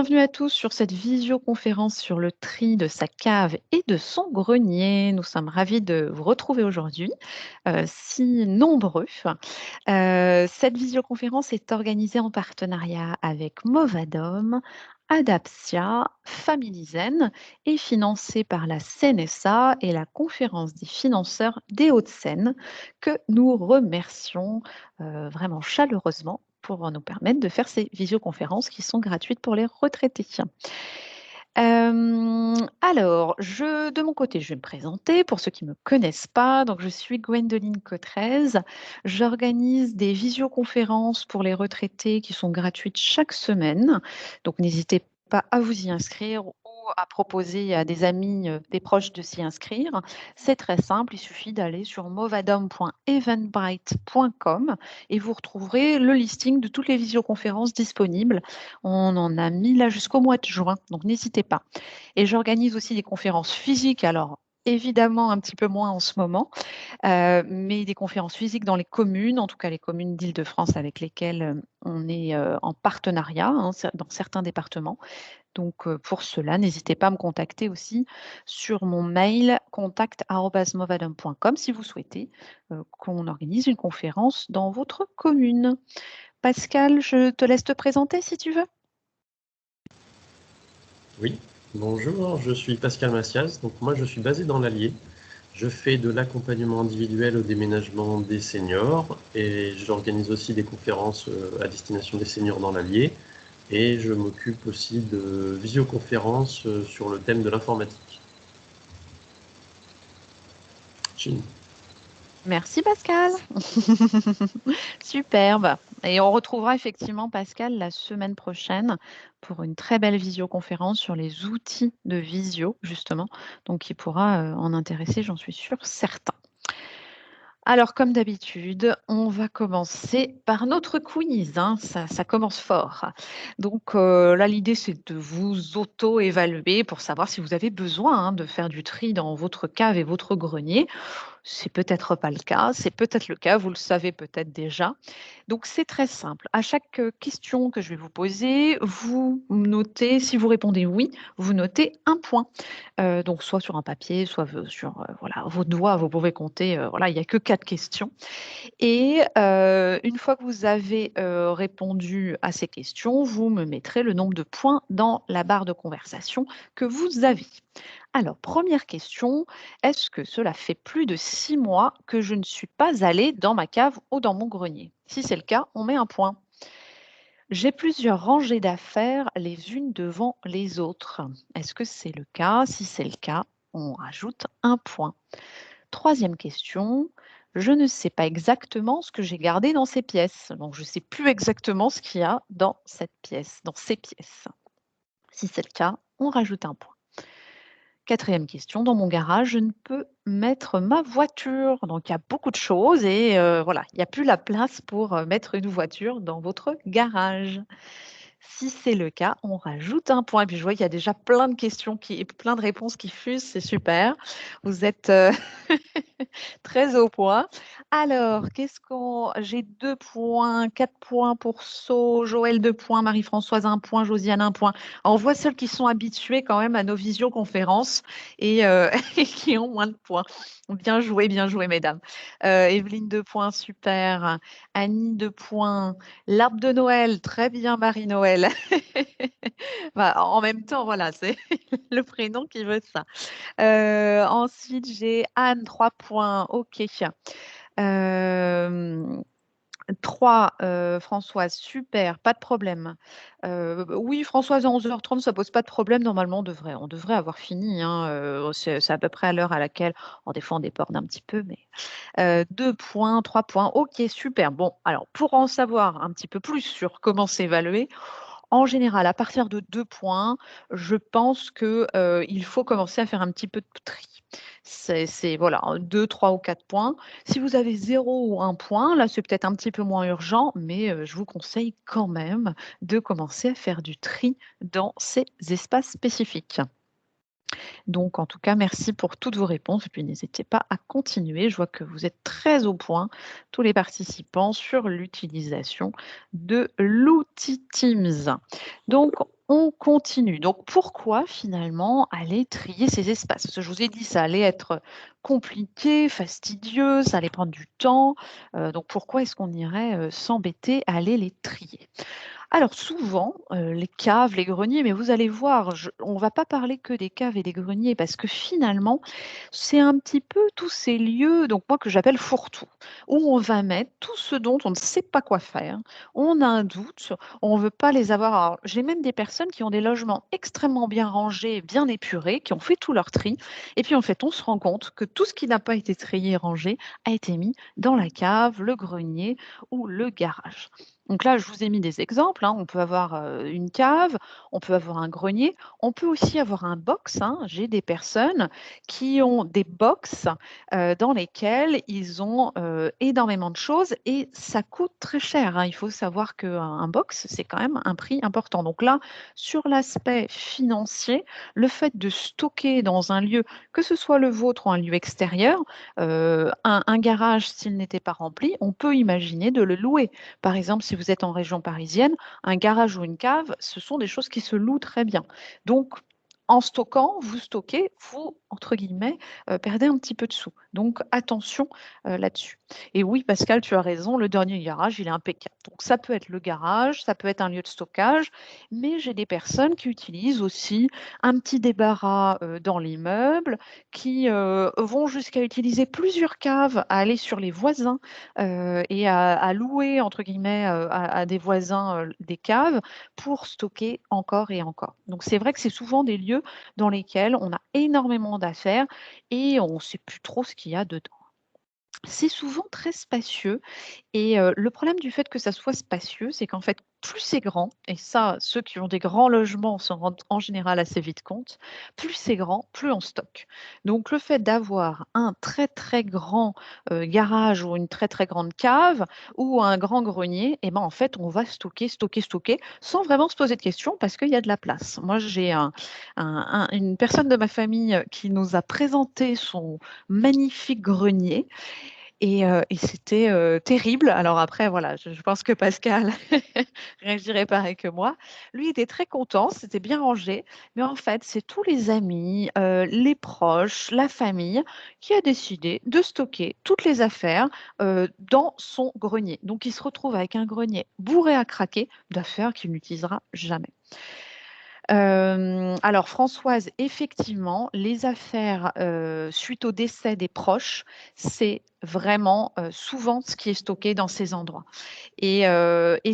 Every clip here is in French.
Bienvenue à tous sur cette visioconférence sur le tri de sa cave et de son grenier. Nous sommes ravis de vous retrouver aujourd'hui, si nombreux. Cette visioconférence est organisée en partenariat avec Movadom, Adaptia, Familizen et financée par la CNSA et la Conférence des financeurs des Hauts-de-Seine que nous remercions vraiment chaleureusement pour nous permettre de faire ces visioconférences qui sont gratuites pour les retraités. De mon côté, je vais me présenter pour ceux qui ne me connaissent pas. Donc, je suis Gwendoline Cotrez. J'organise des visioconférences pour les retraités qui sont gratuites chaque semaine. Donc, n'hésitez pas à vous y inscrire ou à proposer à des amis, des proches de s'y inscrire. C'est très simple, il suffit d'aller sur movadom.eventbrite.com et vous retrouverez le listing de toutes les visioconférences disponibles. On en a mis là jusqu'au mois de juin, donc n'hésitez pas. Et j'organise aussi des conférences physiques, alors évidemment un petit peu moins en ce moment, mais des conférences physiques dans les communes, en tout cas les communes d'Île-de-France avec lesquelles on est en partenariat dans certains départements. Donc, pour cela, n'hésitez pas à me contacter aussi sur mon mail contact@movadom.com si vous souhaitez qu'on organise une conférence dans votre commune. Pascal, je te laisse te présenter si tu veux. Oui, bonjour, je suis Pascal Massias. Donc moi, je suis basé dans l'Allier. Je fais de l'accompagnement individuel au déménagement des seniors et j'organise aussi des conférences à destination des seniors dans l'Allier. Et je m'occupe aussi de visioconférences sur le thème de l'informatique. Chine. Merci Pascal. Superbe. Et on retrouvera effectivement Pascal la semaine prochaine pour une très belle visioconférence sur les outils de visio, justement. Donc, il pourra en intéresser, j'en suis sûre, certain. Alors, comme d'habitude, on va commencer par notre quiz, hein. Ça commence fort. Donc là, l'idée, c'est de vous auto-évaluer pour savoir si vous avez besoin de faire du tri dans votre cave et votre grenier. C'est peut-être pas le cas, c'est peut-être le cas, vous le savez peut-être déjà. Donc c'est très simple. À chaque question que je vais vous poser, vous notez, si vous répondez oui, vous notez un point. Donc soit sur un papier, soit sur voilà, vos doigts, vous pouvez compter. Voilà, il n'y a que 4 questions. Et une fois que vous avez répondu à ces questions, vous me mettrez le nombre de points dans la barre de conversation que vous avez. Alors, première question, est-ce que cela fait plus de 6 mois que je ne suis pas allée dans ma cave ou dans mon grenier? Si c'est le cas, on met un point. J'ai plusieurs rangées d'affaires les unes devant les autres. Est-ce que c'est le cas? Si c'est le cas, on rajoute un point. Troisième question, je ne sais pas exactement ce que j'ai gardé dans ces pièces. Donc, je ne sais plus exactement ce qu'il y a dans cette pièce, dans ces pièces. Si c'est le cas, on rajoute un point. Quatrième question, dans mon garage, je ne peux mettre ma voiture. Donc, il y a beaucoup de choses et voilà, il n'y a plus la place pour mettre une voiture dans votre garage. Si c'est le cas, on rajoute un point. Et puis, je vois qu'il y a déjà plein de questions, plein de réponses qui fusent. C'est super. Vous êtes très au point. Alors, j'ai 2 points, 4 points pour Joël 2 points, Marie-Françoise 1 point, Josiane 1 point. On voit celles qui sont habituées quand même à nos visioconférences et, et qui ont moins de points. Bien joué, mesdames. Evelyne 2 points, super. Annie 2 points. L'arbre de Noël, très bien, Marie-Noël. Bah, en même temps, voilà, c'est le prénom qui veut ça. Ensuite, j'ai Anne, 3 points. OK. 3, Françoise, super, pas de problème. Oui, Françoise, à 11h30, ça pose pas de problème. Normalement, on devrait avoir fini, hein, c'est à peu près à l'heure à laquelle des fois, on déborde un petit peu, mais 2 points, 3 points. OK, super. Bon, alors pour en savoir un petit peu plus sur comment s'évaluer, en général, à partir de 2 points, je pense que, il faut commencer à faire un petit peu de tri. C'est voilà, 2, 3 ou 4 points. Si vous avez 0 ou 1 point, là, c'est peut-être un petit peu moins urgent, mais je vous conseille quand même de commencer à faire du tri dans ces espaces spécifiques. Donc, en tout cas, merci pour toutes vos réponses et puis n'hésitez pas à continuer. Je vois que vous êtes très au point, tous les participants, sur l'utilisation de l'outil Teams. Donc, on continue. Donc, pourquoi finalement aller trier ces espaces? Parce que je vous ai dit, ça allait être compliqué, fastidieux, ça allait prendre du temps. Donc, pourquoi est-ce qu'on irait s'embêter à aller les trier? Alors souvent, les caves, les greniers, mais vous allez voir, on ne va pas parler que des caves et des greniers parce que finalement, c'est un petit peu tous ces lieux, donc moi que j'appelle fourre-tout, où on va mettre tout ce dont on ne sait pas quoi faire, on a un doute, on ne veut pas les avoir. Alors, j'ai même des personnes qui ont des logements extrêmement bien rangés, bien épurés, qui ont fait tout leur tri, et puis en fait, on se rend compte que tout ce qui n'a pas été trié et rangé a été mis dans la cave, le grenier ou le garage. Donc là, je vous ai mis des exemples, hein. On peut avoir une cave, on peut avoir un grenier, on peut aussi avoir un box, hein. J'ai des personnes qui ont des box dans lesquelles ils ont énormément de choses et ça coûte très cher, hein. Il faut savoir qu'un box, c'est quand même un prix important. Donc là, sur l'aspect financier, le fait de stocker dans un lieu, que ce soit le vôtre ou un lieu extérieur, un garage, s'il n'était pas rempli, on peut imaginer de le louer. Par exemple, si vous êtes en région parisienne, un garage ou une cave, ce sont des choses qui se louent très bien. Donc, en stockant, vous stockez, vous, entre guillemets, perdez un petit peu de sous. Donc, attention là-dessus. Et oui, Pascal, tu as raison, le dernier garage, il est impeccable. Donc, ça peut être le garage, ça peut être un lieu de stockage, mais j'ai des personnes qui utilisent aussi un petit débarras dans l'immeuble, qui vont jusqu'à utiliser plusieurs caves, à aller sur les voisins et à louer, entre guillemets, à des voisins des caves pour stocker encore et encore. Donc, c'est vrai que c'est souvent des lieux dans lesquels on a énormément d'affaires et on ne sait plus trop ce qu'il y a dedans. C'est souvent très spacieux et le problème du fait que ça soit spacieux, c'est qu'en fait, plus c'est grand et ça, ceux qui ont des grands logements s'en rendent en général assez vite compte, plus c'est grand, plus on stocke. Donc le fait d'avoir un très, très grand, garage ou une très, très grande cave ou un grand grenier et ben, en fait, on va stocker, stocker, stocker sans vraiment se poser de questions parce qu'il y a de la place. Moi, j'ai une personne de ma famille qui nous a présenté son magnifique grenier et c'était, terrible. Alors après, voilà, je pense que Pascal réagirait pareil que moi. Lui était très content, c'était bien rangé, mais en fait, c'est tous les amis, les proches, la famille qui a décidé de stocker toutes les affaires, dans son grenier. Donc il se retrouve avec un grenier bourré à craquer d'affaires qu'il n'utilisera jamais. Alors Françoise, effectivement, les affaires, suite au décès des proches, c'est vraiment, souvent ce qui est stocké dans ces endroits et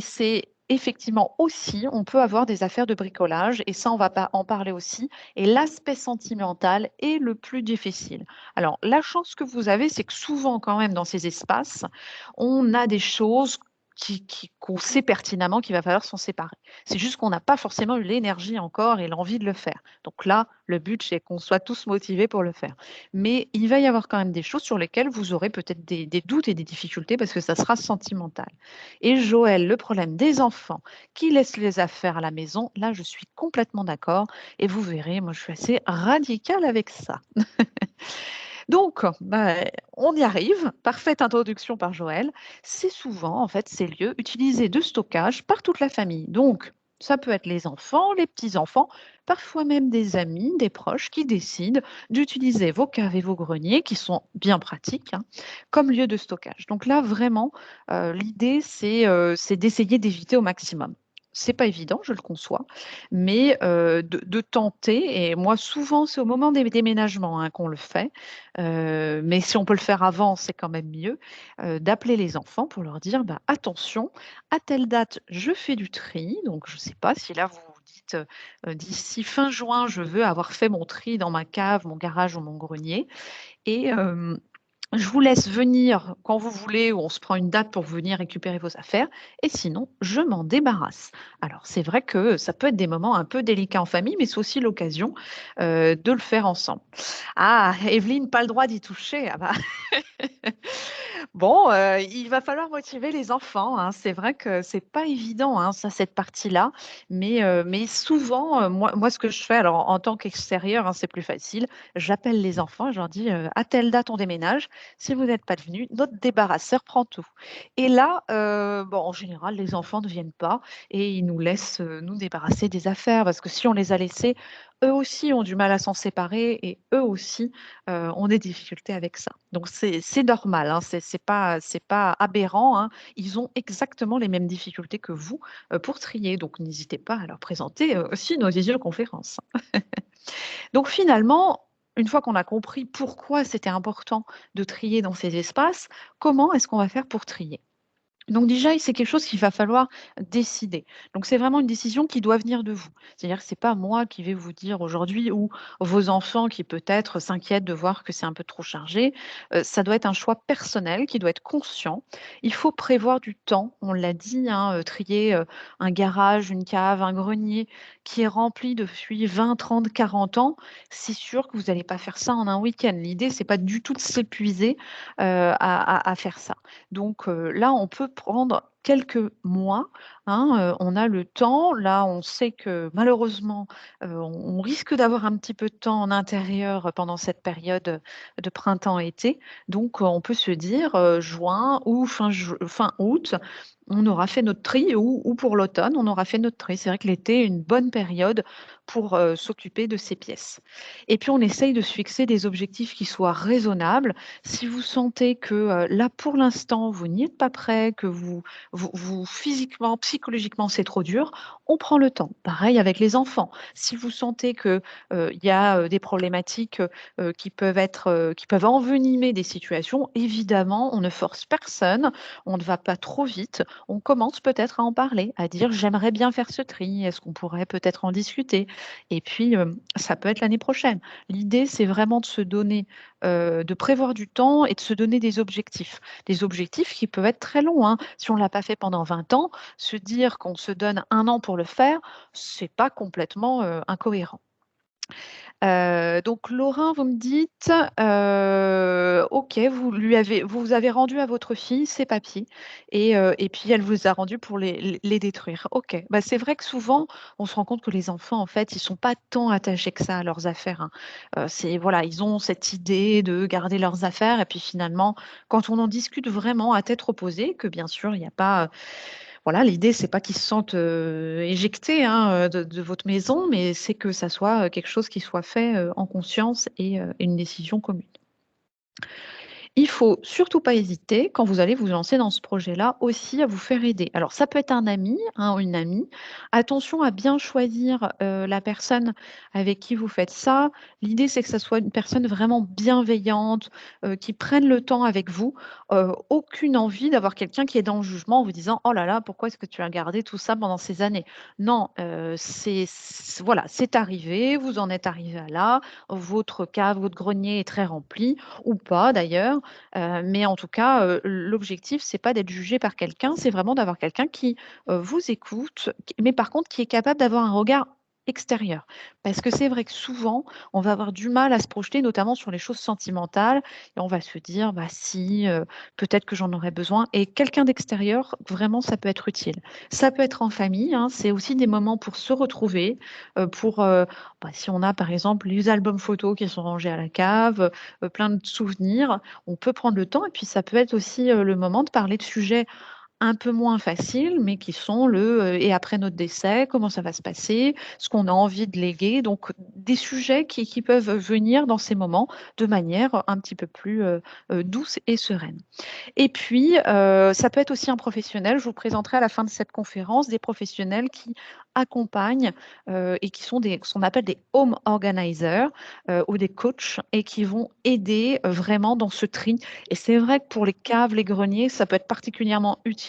c'est effectivement aussi on peut avoir des affaires de bricolage et ça, on va pas en parler aussi et l'aspect sentimental est le plus difficile. Alors la chance que vous avez, c'est que souvent quand même dans ces espaces, on a des choses qu'on sait pertinemment qu'il va falloir s'en séparer. C'est juste qu'on n'a pas forcément eu l'énergie encore et l'envie de le faire. Donc là, le but, c'est qu'on soit tous motivés pour le faire. Mais il va y avoir quand même des choses sur lesquelles vous aurez peut-être des doutes et des difficultés parce que ça sera sentimental. Et Joël, le problème des enfants qui laissent les affaires à la maison, là, je suis complètement d'accord. Et vous verrez, moi, je suis assez radicale avec ça. Donc, bah, on y arrive. Parfaite introduction par Joël. C'est souvent, en fait, ces lieux utilisés de stockage par toute la famille. Donc, ça peut être les enfants, les petits-enfants, parfois même des amis, des proches qui décident d'utiliser vos caves et vos greniers, qui sont bien pratiques, hein, comme lieu de stockage. Donc là, vraiment, l'idée, c'est d'essayer d'éviter au maximum. C'est pas évident, je le conçois, mais de tenter. Et moi, souvent, c'est au moment des déménagements hein, qu'on le fait. Mais si on peut le faire avant, c'est quand même mieux, d'appeler les enfants pour leur dire: «Bah, attention, à telle date, je fais du tri». Donc je ne sais pas si là vous vous dites, «D'ici fin juin, je veux avoir fait mon tri dans ma cave, mon garage ou mon grenier et je vous laisse venir quand vous voulez ou on se prend une date pour venir récupérer vos affaires et sinon je m'en débarrasse». Alors c'est vrai que ça peut être des moments un peu délicats en famille, mais c'est aussi l'occasion, de le faire ensemble. Ah, Evelyne, pas le droit d'y toucher. Ah bah Bon, il va falloir motiver les enfants, hein. C'est vrai que c'est pas évident, hein, ça, cette partie-là, mais souvent, moi, ce que je fais, alors en tant qu'extérieur, hein, c'est plus facile. J'appelle les enfants, je leur dis, «À telle date, on déménage. Si vous n'êtes pas devenus, notre débarrasseur prend tout» et là, bon, en général, les enfants ne viennent pas et ils nous laissent, nous débarrasser des affaires parce que si on les a laissés, eux aussi ont du mal à s'en séparer et eux aussi, ont des difficultés avec ça. Donc c'est normal, hein, c'est pas aberrant, hein. Ils ont exactement les mêmes difficultés que vous, pour trier, donc n'hésitez pas à leur présenter, aussi nos visioconférences. Donc finalement, une fois qu'on a compris pourquoi c'était important de trier dans ces espaces, comment est-ce qu'on va faire pour trier? Donc déjà, c'est quelque chose qu'il va falloir décider. Donc c'est vraiment une décision qui doit venir de vous. C'est-à-dire que c'est pas moi qui vais vous dire aujourd'hui ou vos enfants qui peut-être s'inquiètent de voir que c'est un peu trop chargé. Ça doit être un choix personnel qui doit être conscient. Il faut prévoir du temps, on l'a dit, hein, trier un garage, une cave, un grenier qui est rempli depuis 20, 30, 40 ans. C'est sûr que vous n'allez pas faire ça en un week-end. L'idée, c'est pas du tout de s'épuiser à faire ça. Donc là, on peut prendre quelques mois, hein, on a le temps. Là, on sait que malheureusement, on risque d'avoir un petit peu de temps en intérieur pendant cette période, de printemps-été. Donc on peut se dire, juin ou fin août, on aura fait notre tri ou pour l'automne, on aura fait notre tri. C'est vrai que l'été est une bonne période pour, s'occuper de ces pièces. Et puis on essaye de se fixer des objectifs qui soient raisonnables. Si vous sentez que, là, pour l'instant, vous n'y êtes pas prêt, que vous physiquement, psychologiquement, c'est trop dur, on prend le temps. Pareil avec les enfants. Si vous sentez que, il y a, des problématiques, qui peuvent envenimer des situations, évidemment, on ne force personne, on ne va pas trop vite. On commence peut-être à en parler, à dire: «J'aimerais bien faire ce tri, est-ce qu'on pourrait peut-être en discuter?» et puis, ça peut être l'année prochaine. L'idée, c'est vraiment de se donner de prévoir du temps et de se donner des objectifs. Des objectifs qui peuvent être très longs, hein. Si on ne l'a pas fait pendant 20 ans, se dire qu'on se donne 1 an pour le faire, c'est pas complètement, incohérent. Donc Laurin, vous me dites, OK, vous avez rendu à votre fille ses papiers et puis elle vous a rendu pour les détruire. OK. Bah, c'est vrai que souvent, on se rend compte que les enfants, en fait, ils sont pas tant attachés que ça à leurs affaires, hein. C'est voilà, ils ont cette idée de garder leurs affaires et puis finalement, quand on en discute vraiment à tête reposée, que bien sûr, il y a pas, voilà, l'idée, c'est pas qu'ils se sentent, éjectés, hein, de votre maison, mais c'est que ça soit, quelque chose qui soit fait, en conscience et une décision commune. Il faut surtout pas hésiter, quand vous allez vous lancer dans ce projet-là, aussi à vous faire aider. Alors ça peut être un ami, hein, ou une amie. Attention à bien choisir, la personne avec qui vous faites ça. L'idée, c'est que ça soit une personne vraiment bienveillante, qui prenne le temps avec vous. Aucune envie d'avoir quelqu'un qui est dans le jugement en vous disant: «Oh là là, pourquoi est-ce que tu as gardé tout ça pendant ces années?» Non, voilà, c'est arrivé, vous en êtes arrivé à là, votre cave, votre grenier est très rempli ou pas d'ailleurs. Mais en tout cas, l'objectif, c'est pas d'être jugé par quelqu'un, c'est vraiment d'avoir quelqu'un qui, vous écoute, mais par contre qui est capable d'avoir un regard extérieur. Parce que c'est vrai que souvent, on va avoir du mal à se projeter, notamment sur les choses sentimentales et on va se dire: «Bah si, peut-être que j'en aurais besoin» et quelqu'un d'extérieur, vraiment, ça peut être utile. Ça peut être en famille, hein, c'est aussi des moments pour se retrouver, pour, bah, si on a, par exemple, les albums photos qui sont rangés à la cave, plein de souvenirs, on peut prendre le temps et puis ça peut être aussi, le moment de parler de sujets un peu moins faciles, mais qui sont «Et après notre décès, comment ça va se passer? Ce qu'on a envie de léguer?» donc des sujets qui peuvent venir dans ces moments de manière un petit peu plus, douce et sereine. Et puis, ça peut être aussi un professionnel. Je vous présenterai à la fin de cette conférence des professionnels qui accompagnent, et qui sont ce qu'on appelle des home organizers, ou des coachs et qui vont aider, vraiment dans ce tri. Et c'est vrai que pour les caves, les greniers, ça peut être particulièrement utile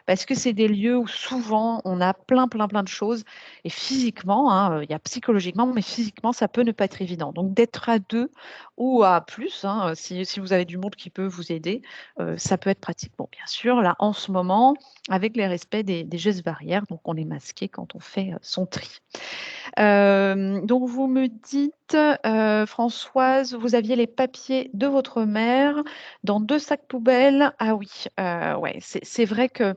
parce que c'est des lieux où souvent on a plein, plein, plein de choses et physiquement, hein, il y a psychologiquement, mais physiquement, ça peut ne pas être évident. Donc d'être à 2 ou à plus, hein, si vous avez du monde qui peut vous aider, ça peut être pratique. Bon, bien sûr, là, en ce moment, avec les respects des gestes barrières, donc on est masqué quand on fait, son tri. Donc, vous me dites, Françoise, vous aviez les papiers de votre mère dans 2 sacs poubelles. Ah oui, ouais, c'est vrai que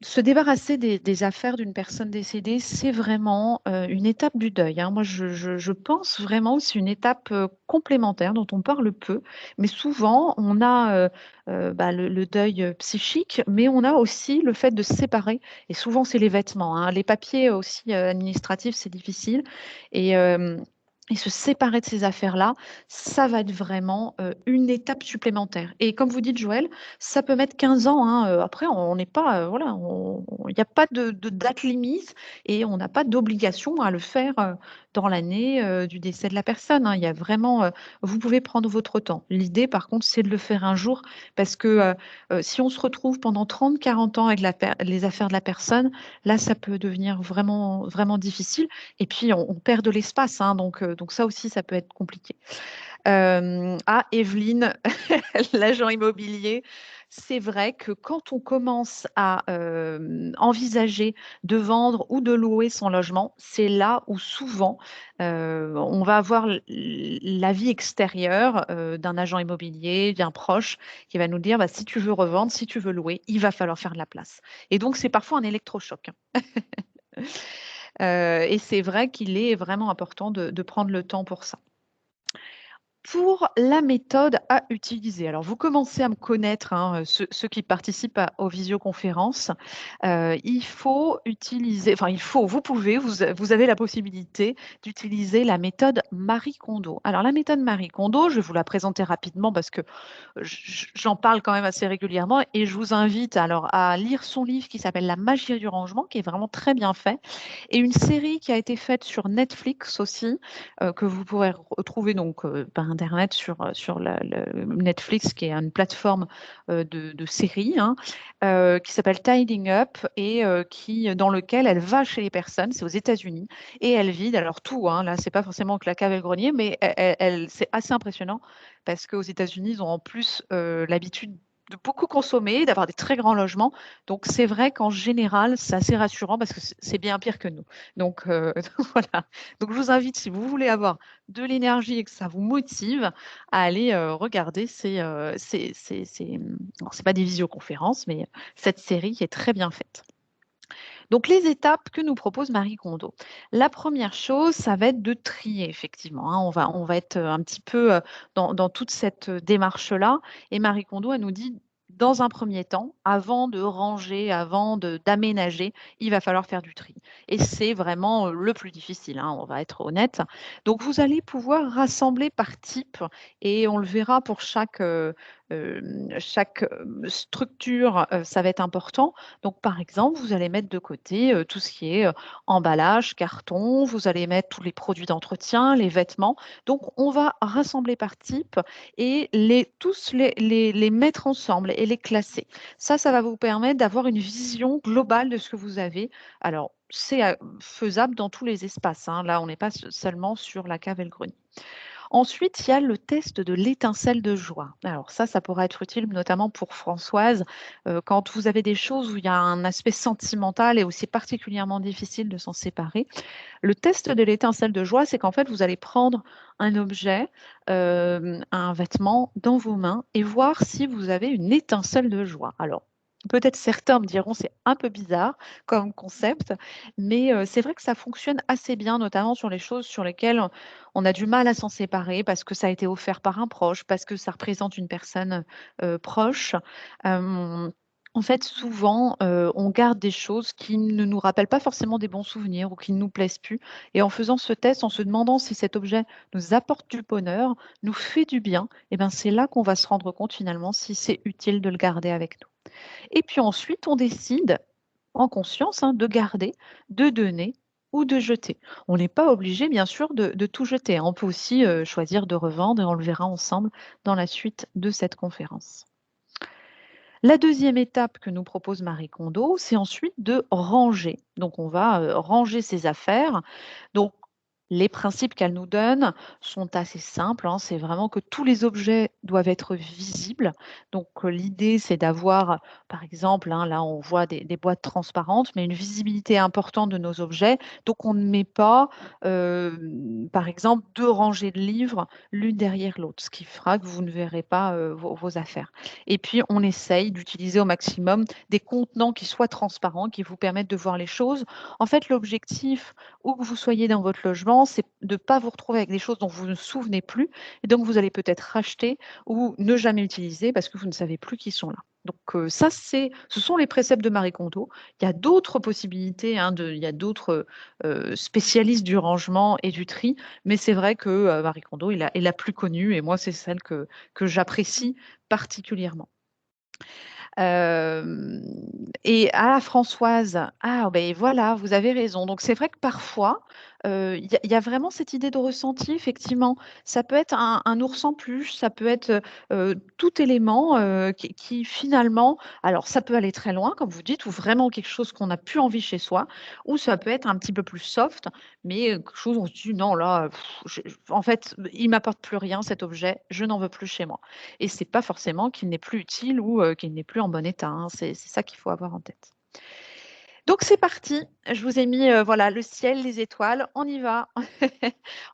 se débarrasser des affaires d'une personne décédée, c'est vraiment une étape du deuil, hein. Moi, je pense vraiment que c'est une étape complémentaire dont on parle peu, mais souvent, on a bah, le deuil psychique, mais on a aussi le fait de se séparer, et souvent, c'est les vêtements, hein. Les papiers aussi administratifs, c'est difficile. Et, et se séparer de ces affaires-là, ça va être vraiment une étape supplémentaire. Et comme vous dites, Joël, ça peut mettre 15 ans, hein. Après, on n'est pas, voilà, il n'y a pas de date limite et on n'a pas d'obligation à le faire dans l'année du décès de la personne, hein. Il y a vraiment, vous pouvez prendre votre temps. L'idée, par contre, c'est de le faire un jour parce que si on se retrouve pendant 30, 40 ans avec les affaires de la personne, là, ça peut devenir vraiment, vraiment difficile. Et puis, on perd de l'espace, hein, donc ça aussi, ça peut être compliqué. Ah, Evelyne, l'agent immobilier, c'est vrai que quand on commence à envisager de vendre ou de louer son logement, c'est là où souvent on va avoir l'avis extérieur d'un agent immobilier, d'un proche, qui va nous dire bah, si tu veux revendre, si tu veux louer, il va falloir faire de la place. Et donc, c'est parfois un électrochoc, hein. Et c'est vrai qu'il est vraiment important de prendre le temps pour ça. Pour la méthode à utiliser, alors vous commencez à me connaître, hein, ceux qui participent aux visioconférences, il faut utiliser, enfin vous pouvez, vous avez la possibilité d'utiliser la méthode Marie Kondo. Alors la méthode Marie Kondo, je vais vous la présenter rapidement parce que j'en parle quand même assez régulièrement et je vous invite alors à lire son livre qui s'appelle La magie du rangement, qui est vraiment très bien fait, et une série qui a été faite sur Netflix aussi, que vous pourrez retrouver donc par Internet sur le Netflix, qui est une plateforme de séries, hein, qui s'appelle Tidying Up et dans lequel elle va chez les personnes, c'est aux États-Unis, et elle vide alors tout, hein, là, c'est pas forcément que la cave et le grenier, mais c'est assez impressionnant parce qu'aux États-Unis, ils ont en plus l'habitude de beaucoup consommer, d'avoir des très grands logements. Donc, c'est vrai qu'en général, c'est assez rassurant parce que c'est bien pire que nous. Donc, voilà. Donc, je vous invite, si vous voulez avoir de l'énergie et que ça vous motive, à aller regarder alors, c'est pas des visioconférences, mais cette série qui est très bien faite. Donc, les étapes que nous propose Marie Kondo. La première chose, ça va être de trier, effectivement, hein. On va être un petit peu dans toute cette démarche-là. Et Marie Kondo, elle nous dit, dans un premier temps, avant de ranger, avant d'aménager, il va falloir faire du tri. Et c'est vraiment le plus difficile, hein, on va être honnête. Donc, vous allez pouvoir rassembler par type, et on le verra pour chaque structure, ça va être important. Donc, par exemple, vous allez mettre de côté tout ce qui est emballage, carton, vous allez mettre tous les produits d'entretien, les vêtements. Donc, on va rassembler par type et tous les mettre ensemble et les classer. Ça va vous permettre d'avoir une vision globale de ce que vous avez. Alors, c'est faisable dans tous les espaces, hein. Là, on n'est pas seulement sur la cave et le grenier. Ensuite, il y a le test de l'étincelle de joie. Alors ça pourrait être utile notamment pour Françoise, quand vous avez des choses où il y a un aspect sentimental et où c'est particulièrement difficile de s'en séparer. Le test de l'étincelle de joie, c'est qu'en fait, vous allez prendre un objet, un vêtement dans vos mains et voir si vous avez une étincelle de joie. Alors, peut-être certains me diront c'est un peu bizarre comme concept, mais c'est vrai que ça fonctionne assez bien, notamment sur les choses sur lesquelles on a du mal à s'en séparer parce que ça a été offert par un proche, parce que ça représente une personne proche. Euh, En fait, souvent, on garde des choses qui ne nous rappellent pas forcément des bons souvenirs ou qui ne nous plaisent plus. Et en faisant ce test, en se demandant si cet objet nous apporte du bonheur, nous fait du bien, eh ben, c'est là qu'on va se rendre compte finalement si c'est utile de le garder avec nous. Et puis ensuite, on décide en conscience, hein, de garder, de donner ou de jeter. On n'est pas obligé, bien sûr, de tout jeter, hein. On peut aussi choisir de revendre et on le verra ensemble dans la suite de cette conférence. La deuxième étape que nous propose Marie Kondo, c'est ensuite de ranger. Donc, on va ranger ses affaires. Donc, Les principes qu'elle nous donne sont assez simples, hein. C'est vraiment que tous les objets doivent être visibles. Donc, l'idée, c'est d'avoir, par exemple, hein, là, on voit des boîtes transparentes, mais une visibilité importante de nos objets. Donc, on ne met pas, par exemple, 2 rangées de livres l'une derrière l'autre, ce qui fera que vous ne verrez pas vos affaires. Et puis, on essaye d'utiliser au maximum des contenants qui soient transparents, qui vous permettent de voir les choses. En fait, l'objectif, où que vous soyez dans votre logement, c'est de ne pas vous retrouver avec des choses dont vous ne vous souvenez plus et donc vous allez peut-être racheter ou ne jamais utiliser parce que vous ne savez plus qu'ils sont là. Donc ça, ce sont les préceptes de Marie Kondo. Il y a d'autres possibilités, hein, il y a d'autres spécialistes du rangement et du tri, mais c'est vrai que Marie Kondo est la plus connue et moi, c'est celle que j'apprécie particulièrement. Et à Françoise, ah ben voilà, vous avez raison. Donc c'est vrai que parfois, il y a vraiment cette idée de ressenti, effectivement. Ça peut être un ours en peluche, ça peut être, tout élément, qui finalement alors ça peut aller très loin, comme vous dites, ou vraiment quelque chose qu'on n'a plus envie chez soi, ou ça peut être un petit peu plus soft, mais, quelque chose où on se dit: «Non là, en fait, il m'apporte plus rien cet objet, je n'en veux plus chez moi». Et c'est pas forcément qu'il n'est plus utile ou qu'il n'est plus en bon état, hein. C'est ça qu'il faut avoir en tête. Donc c'est parti, je vous ai mis, voilà, le ciel, les étoiles, on y va.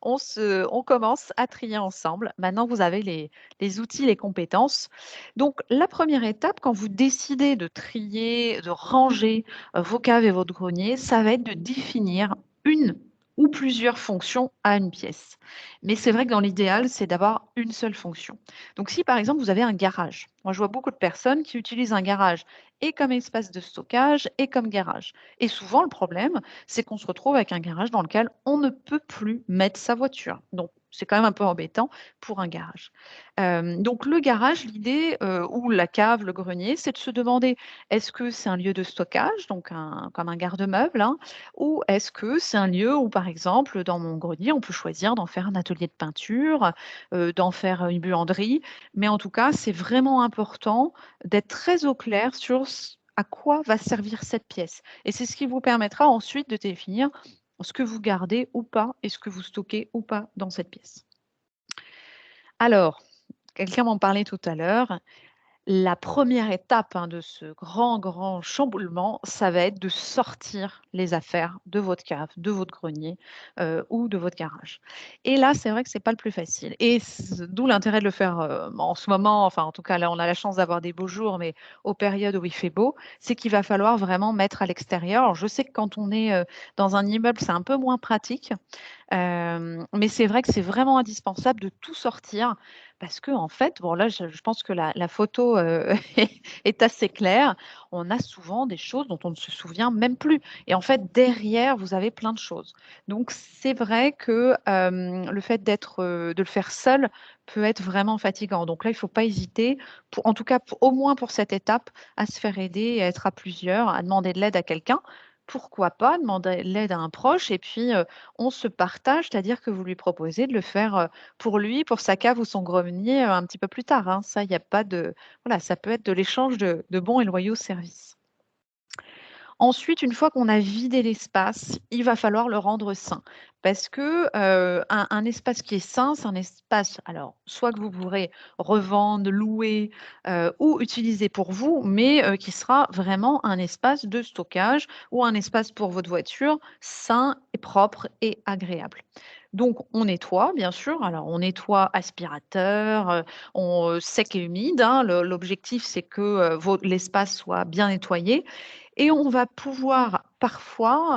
On commence à trier ensemble. Maintenant, vous avez les outils, les compétences. Donc la première étape, quand vous décidez de trier, de ranger, vos caves et votre grenier, ça va être de définir une ou plusieurs fonctions à une pièce. Mais c'est vrai que dans l'idéal, c'est d'avoir une seule fonction. Donc si par exemple vous avez un garage, moi je vois beaucoup de personnes qui utilisent un garage et comme espace de stockage et comme garage. Et souvent, le problème, c'est qu'on se retrouve avec un garage dans lequel on ne peut plus mettre sa voiture. Donc, c'est quand même un peu embêtant pour un garage. Donc, le garage, l'idée, ou la cave, le grenier, c'est de se demander, est-ce que c'est un lieu de stockage, donc comme un garde-meuble, hein, ou est-ce que c'est un lieu où, par exemple, dans mon grenier, on peut choisir d'en faire un atelier de peinture, d'en faire une buanderie. Mais en tout cas, c'est vraiment important d'être très au clair sur à quoi va servir cette pièce. Et c'est ce qui vous permettra ensuite de définir ce que vous gardez ou pas et ce que vous stockez ou pas dans cette pièce. Alors, quelqu'un m'en parlait tout à l'heure, la première étape, hein, de ce grand chamboulement, ça va être de sortir les affaires de votre cave, de votre grenier, ou de votre garage. Et là, c'est vrai que c'est pas le plus facile et d'où l'intérêt de le faire, en ce moment, enfin, en tout cas, là, on a la chance d'avoir des beaux jours, mais aux périodes où il fait beau, c'est qu'il va falloir vraiment mettre à l'extérieur. Alors je sais que quand on est, dans un immeuble, c'est un peu moins pratique, mais c'est vrai que c'est vraiment indispensable de tout sortir parce que en fait, bon là, je pense que la photo, est assez claire. On a souvent des choses dont on ne se souvient même plus et en fait, derrière, vous avez plein de choses. Donc c'est vrai que, le fait de le faire seul peut être vraiment fatigant. Donc là, il ne faut pas hésiter pour en tout cas, au moins pour cette étape, à se faire aider et à être à plusieurs, à demander de l'aide à quelqu'un. Pourquoi pas demander l'aide à un proche et puis, on se partage, c'est-à-dire que vous lui proposez de le faire, pour lui, pour sa cave ou son grenier, un petit peu plus tard, hein. Ça, il y a pas de voilà, ça peut être de l'échange de bons et loyaux services. Ensuite, une fois qu'on a vidé l'espace, il va falloir le rendre sain. Parce que, un espace qui est sain, c'est un espace, alors, soit que vous pourrez revendre, louer, ou utiliser pour vous, mais, qui sera vraiment un espace de stockage ou un espace pour votre voiture sain et propre et agréable. Donc on nettoie, bien sûr. Alors on nettoie aspirateur, on sec et humide, hein. L'objectif, c'est que, l'espace soit bien nettoyé et on va pouvoir parfois,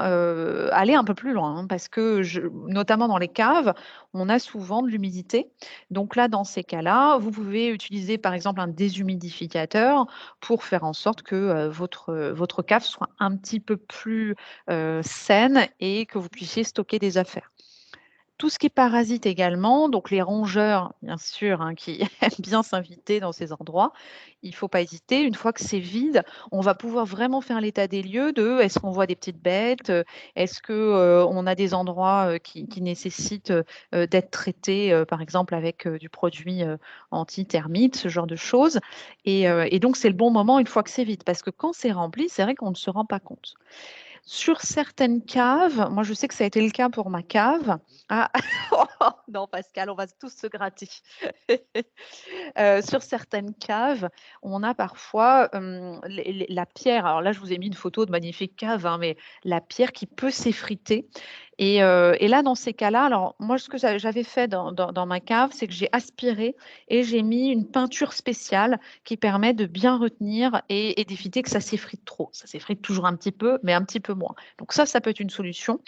aller un peu plus loin, hein, parce que notamment dans les caves, on a souvent de l'humidité. Donc là, dans ces cas-là, vous pouvez utiliser par exemple un déshumidificateur pour faire en sorte que, votre cave soit un petit peu plus, saine et que vous puissiez stocker des affaires. Tout ce qui est parasite également, donc les rongeurs, bien sûr, hein, qui aiment bien s'inviter dans ces endroits, il ne faut pas hésiter. Une fois que c'est vide, on va pouvoir vraiment faire l'état des lieux de est-ce qu'on voit des petites bêtes, est-ce que, on a des endroits, qui nécessitent, d'être traités, par exemple avec, du produit, anti-termites, ce genre de choses et donc c'est le bon moment une fois que c'est vide parce que quand c'est rempli, c'est vrai qu'on ne se rend pas compte. Sur certaines caves, moi je sais que ça a été le cas pour ma cave. Ah, non Pascal, on va tous se gratter. Sur certaines caves, on a parfois la pierre. Alors là, je vous ai mis une photo de magnifique cave, hein, mais la pierre qui peut s'effriter. Et là, dans ces cas-là, alors moi, ce que j'avais fait dans ma cave, c'est que j'ai aspiré et j'ai mis une peinture spéciale qui permet de bien retenir et d'éviter que ça s'effrite trop. Ça s'effrite toujours un petit peu, mais un petit peu moins. Donc ça peut être une solution.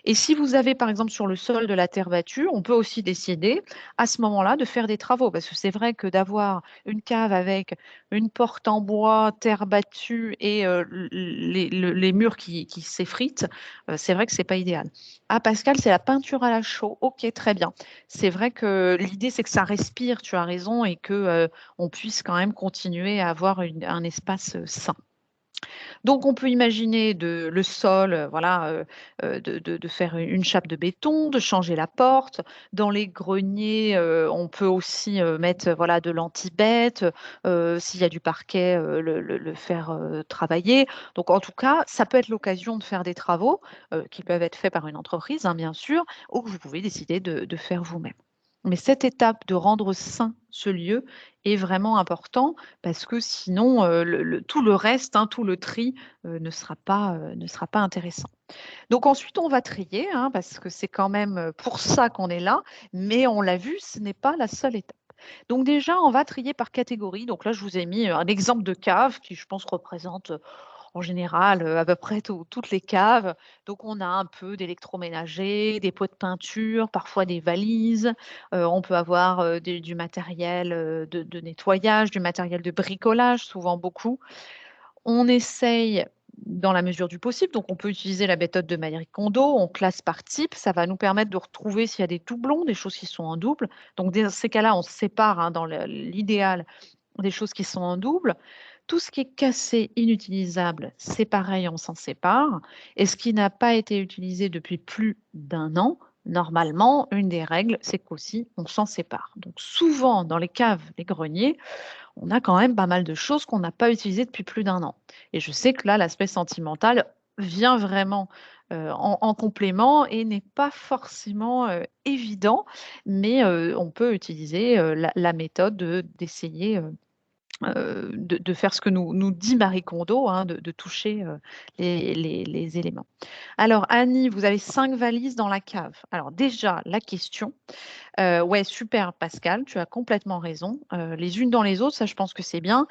Et si vous avez, par exemple, sur le sol de la terre battue, on peut aussi décider à ce moment-là de faire des travaux. Parce que c'est vrai que d'avoir une cave avec une porte en bois, terre battue et les murs qui s'effritent, c'est vrai que c'est pas idéal. Ah Pascal, c'est la peinture à la chaux. Ok, très bien. C'est vrai que l'idée, c'est que ça respire, tu as raison, et que on puisse quand même continuer à avoir un espace sain. Donc, on peut imaginer le sol, voilà, de faire une chape de béton, de changer la porte. Dans les greniers, on peut aussi mettre voilà, de l'anti-bête. S'il y a du parquet, le faire travailler. Donc, en tout cas, ça peut être l'occasion de faire des travaux qui peuvent être faits par une entreprise, hein, bien sûr, ou que vous pouvez décider de faire vous-même. Mais cette étape de rendre sain ce lieu est vraiment important parce que sinon, tout le reste, hein, tout le tri ne sera pas intéressant. Donc ensuite, on va trier, hein, parce que c'est quand même pour ça qu'on est là, mais on l'a vu, ce n'est pas la seule étape. Donc déjà, on va trier par catégorie. Donc là, je vous ai mis un exemple de cave qui, je pense, représente en général à peu près toutes les caves. Donc on a un peu d'électroménager, des pots de peinture, parfois des valises. On peut avoir du matériel de nettoyage, du matériel de bricolage, souvent beaucoup. On essaye dans la mesure du possible, donc on peut utiliser la méthode de Marie Kondo, on classe par type, ça va nous permettre de retrouver s'il y a des doublons, des choses qui sont en double. Donc dans ces cas-là, on sépare dans l'idéal des choses qui sont en double. Tout ce qui est cassé, inutilisable, c'est pareil, on s'en sépare. Et ce qui n'a pas été utilisé depuis plus d'un an, normalement, une des règles, c'est qu'aussi on s'en sépare. Donc souvent, dans les caves, les greniers, on a quand même pas mal de choses qu'on n'a pas utilisées depuis plus d'un an. Et je sais que là, l'aspect sentimental vient vraiment en complément et n'est pas forcément évident, mais on peut utiliser la méthode d'essayer de faire ce que nous dit Marie Kondo, hein, de toucher les éléments. Alors, Annie, vous avez 5 valises dans la cave. Alors, déjà, la question. Ouais, super, Pascal, tu as complètement raison. Les unes dans les autres, ça, je pense que c'est bien.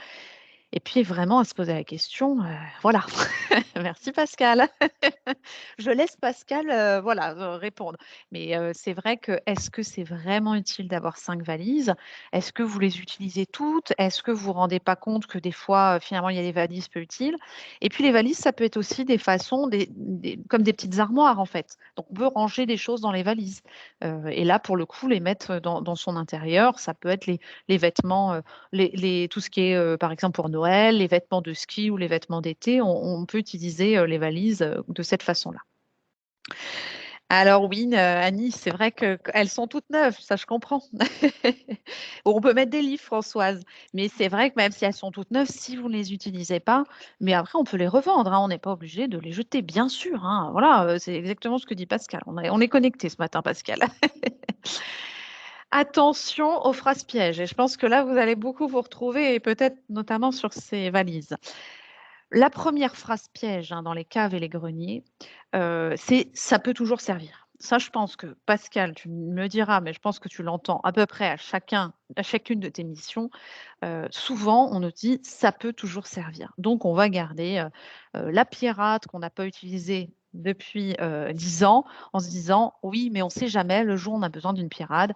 Et puis, vraiment, à se poser la question, voilà. Merci, Pascal. Je laisse Pascal voilà, répondre. Mais c'est vrai que est-ce que c'est vraiment utile d'avoir 5 valises? Est-ce que vous les utilisez toutes? Est-ce que vous ne vous rendez pas compte que des fois, finalement, il y a des valises peu utiles? Et puis les valises, ça peut être aussi des façons, comme des petites armoires en fait. Donc on peut ranger des choses dans les valises. Et là, pour le coup, les mettre dans son intérieur, ça peut être les vêtements, tout ce qui est, par exemple, pour Noël, les vêtements de ski ou les vêtements d'été. On peut utiliser les valises de cette façon-là. Alors oui, Annie, c'est vrai qu'elles sont toutes neuves, ça je comprends. On peut mettre des livres, Françoise, mais c'est vrai que même si elles sont toutes neuves, si vous ne les utilisez pas, mais après on peut les revendre, hein, on n'est pas obligé de les jeter, bien sûr. Hein, voilà, c'est exactement ce que dit Pascal. On est connecté ce matin, Pascal. Attention aux phrases pièges, et je pense que là vous allez beaucoup vous retrouver, et peut-être notamment sur ces valises. La première phrase piège dans les caves et les greniers, c'est ça peut toujours servir. Ça, je pense que Pascal, tu me diras, mais je pense que tu l'entends à peu près à chacune de tes missions. Souvent, on nous dit ça peut toujours servir. Donc, on va garder la pirate qu'on n'a pas utilisée depuis 10 ans en se disant oui, mais on ne sait jamais, le jour où on a besoin d'une pirate.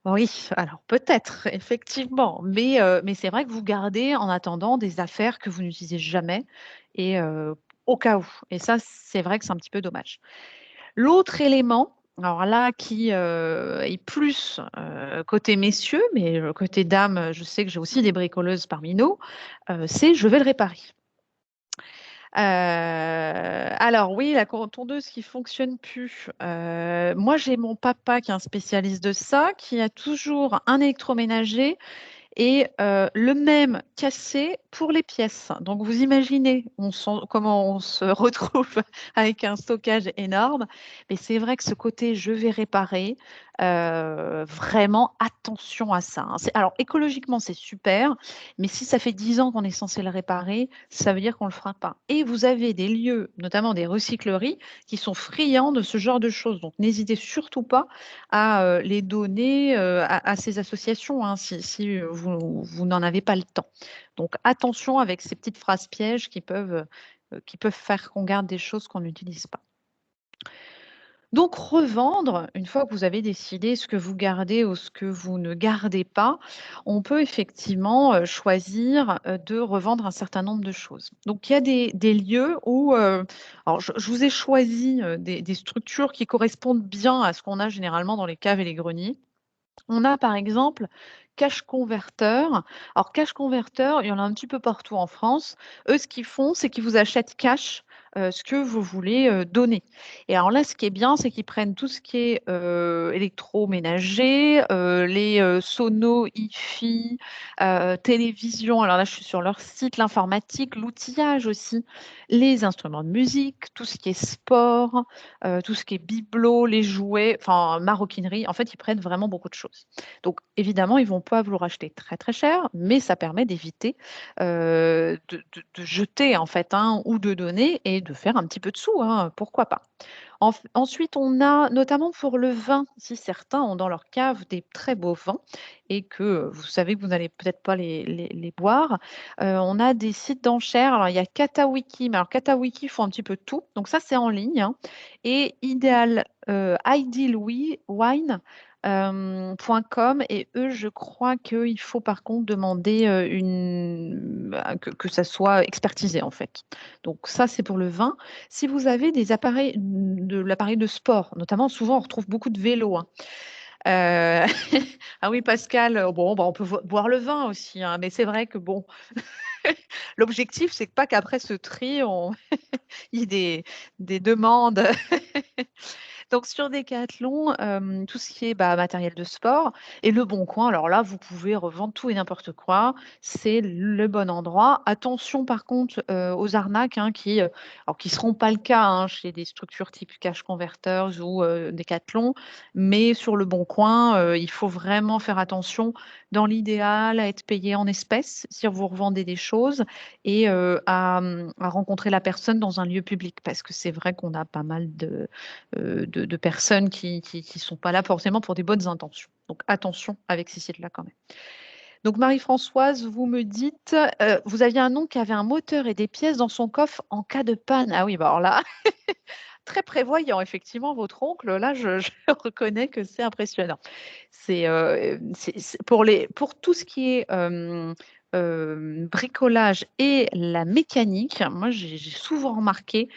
Oui, alors peut-être, effectivement, mais c'est vrai que vous gardez en attendant des affaires que vous n'utilisez jamais et au cas où. Et ça, c'est vrai que c'est un petit peu dommage. L'autre élément, alors là, qui est plus côté messieurs, mais côté dames, je sais que j'ai aussi des bricoleuses parmi nous, c'est je vais le réparer. Alors oui, la tondeuse qui fonctionne plus. Moi, j'ai mon papa qui est un spécialiste de ça, qui a toujours un électroménager et le même cassé pour les pièces. Donc vous imaginez comment on se retrouve avec un stockage énorme. Mais c'est vrai que ce côté je vais réparer, vraiment attention à ça, hein. Alors écologiquement c'est super, mais si ça fait 10 ans qu'on est censé le réparer, ça veut dire qu'on ne le fera pas. Et vous avez des lieux, notamment des recycleries, qui sont friands de ce genre de choses. Donc n'hésitez surtout pas à les donner à ces associations, hein, si vous n'en avez pas le temps. Donc attention avec ces petites phrases pièges qui peuvent faire qu'on garde des choses qu'on n'utilise pas. Donc revendre, une fois que vous avez décidé ce que vous gardez ou ce que vous ne gardez pas, on peut effectivement choisir de revendre un certain nombre de choses. Donc il y a des lieux où, alors je vous ai choisi des structures qui correspondent bien à ce qu'on a généralement dans les caves et les greniers. On a par exemple Cash Converter. Alors Cash Converter, il y en a un petit peu partout en France. Eux, ce qu'ils font, c'est qu'ils vous achètent cash ce que vous voulez donner. Et alors là, ce qui est bien, c'est qu'ils prennent tout ce qui est électroménager, les sonos, hi-fi, télévision. Alors là, je suis sur leur site, l'informatique, l'outillage aussi, les instruments de musique, tout ce qui est sport, tout ce qui est bibelot, les jouets, enfin maroquinerie. En fait, ils prennent vraiment beaucoup de choses. Donc, évidemment, ils ne vont pas vous le racheter très, très cher, mais ça permet d'éviter de jeter, en fait, hein, ou de donner et de faire un petit peu de sous, hein, pourquoi pas. Ensuite, on a notamment pour le vin, si certains ont dans leur cave des très beaux vins et que vous savez que vous n'allez peut-être pas les boire, on a des sites d'enchères. Alors, il y a Katawiki, mais alors Katawiki font un petit peu tout. Donc ça, c'est en ligne, hein. Et Ideal Wine. .com et eux, je crois qu'il faut par contre demander que ça soit expertisé en fait. Donc ça, c'est pour le vin. Si vous avez des appareils, de l'appareil de sport, notamment, souvent, on retrouve beaucoup de vélos, hein. Euh, Ah oui, Pascal, bon, bah, on peut boire le vin aussi, hein, mais c'est vrai que bon, l'objectif, c'est pas qu'après ce tri, il y ait des demandes. Donc sur Decathlon, tout ce qui est matériel de sport et Le Bon Coin, alors là, vous pouvez revendre tout et n'importe quoi. C'est le bon endroit. Attention par contre aux arnaques, hein, qui seront pas le cas, hein, chez des structures type Cash Converters ou Decathlon, mais sur Le Bon Coin, il faut vraiment faire attention dans l'idéal à être payé en espèces si vous revendez des choses et à rencontrer la personne dans un lieu public parce que c'est vrai qu'on a pas mal de personnes qui sont pas là forcément pour des bonnes intentions. Donc attention avec ces sites-là quand même. Donc Marie-Françoise, vous me dites, vous aviez un oncle qui avait un moteur et des pièces dans son coffre en cas de panne. Ah oui, bah alors là, très prévoyant effectivement votre oncle. Là, je reconnais que c'est impressionnant. Pour tout ce qui est bricolage et la mécanique, moi j'ai souvent remarqué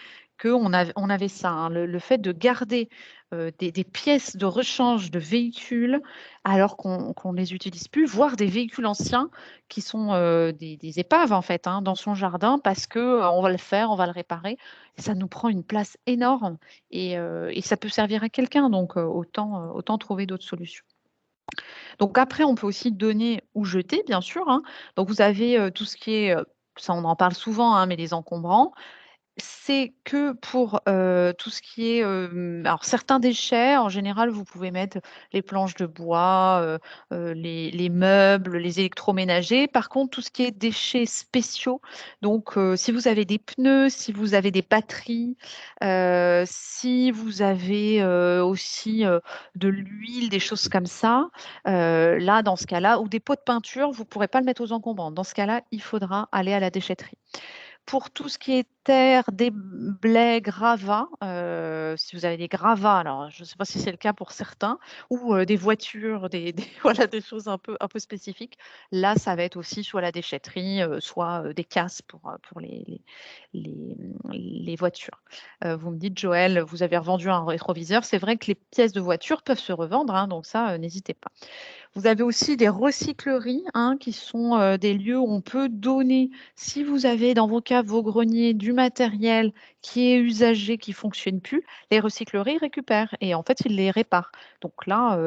on avait ça, hein, le fait de garder des pièces de rechange de véhicules alors qu'on ne les utilise plus, voire des véhicules anciens qui sont des épaves en fait, hein, dans son jardin parce que on va le faire, on va le réparer. Ça nous prend une place énorme et ça peut servir à quelqu'un, donc autant trouver d'autres solutions. Donc après, on peut aussi donner ou jeter, bien sûr, hein. Donc vous avez tout ce qui est, ça on en parle souvent, hein, mais les encombrants. C'est que pour, tout ce qui est, alors certains déchets, en général, vous pouvez mettre les planches de bois, les meubles, les électroménagers. Par contre, tout ce qui est déchets spéciaux, donc si vous avez des pneus, si vous avez des batteries, si vous avez, aussi, de l'huile, des choses comme ça, là, dans ce cas-là ou des pots de peinture, vous ne pourrez pas le mettre aux encombrants. Dans ce cas-là, il faudra aller à la déchetterie. Pour tout ce qui est terre, déblais, gravats, si vous avez des gravats, alors je ne sais pas si c'est le cas pour certains, ou des voitures, voilà, des choses un peu spécifiques. Là, ça va être aussi soit la déchetterie, soit des casses pour les voitures. Vous me dites, Joël, vous avez revendu un rétroviseur. C'est vrai que les pièces de voiture peuvent se revendre, hein, donc ça, n'hésitez pas. Vous avez aussi des recycleries, hein, qui sont des lieux où on peut donner, si vous avez dans vos caves, vos greniers, du matériel qui est usagé, qui ne fonctionne plus, les recycleries récupèrent et en fait, ils les réparent. Donc là,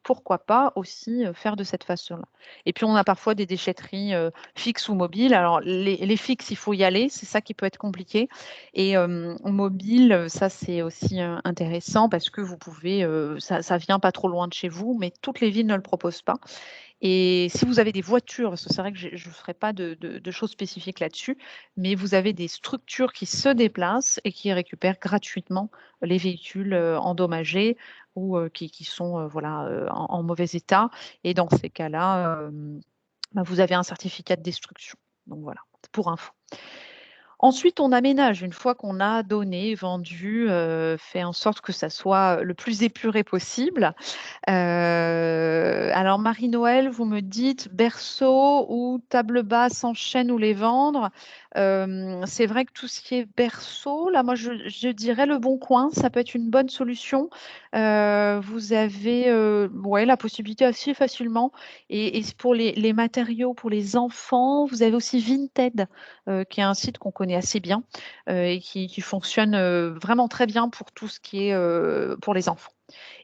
pourquoi pas aussi faire de cette façon-là. Et puis, on a parfois des déchetteries fixes ou mobiles. Alors, les fixes, il faut y aller, c'est ça qui peut être compliqué. Et mobile, ça, c'est aussi intéressant parce que vous pouvez, ça ne vient pas trop loin de chez vous, mais toutes les villes ne le proposent pas. Et si vous avez des voitures, parce que c'est vrai que je ne ferai pas de choses spécifiques là-dessus, mais vous avez des structures qui se déplacent et qui récupèrent gratuitement les véhicules endommagés ou qui sont voilà, en mauvais état. Et dans ces cas-là, bah, vous avez un certificat de destruction. Donc voilà, pour info. Ensuite, on aménage une fois qu'on a donné, vendu, fait en sorte que ça soit le plus épuré possible. Alors Marie-Noël, vous me dites berceau ou table basse en chêne ou les vendre. C'est vrai que tout ce qui est berceau, là, moi, je dirais Le Bon Coin, ça peut être une bonne solution. Vous avez ouais, la possibilité assez facilement. Et pour les matériaux, pour les enfants, vous avez aussi Vinted, qui est un site qu'on connaît assez bien et qui fonctionne vraiment très bien pour tout ce qui est pour les enfants.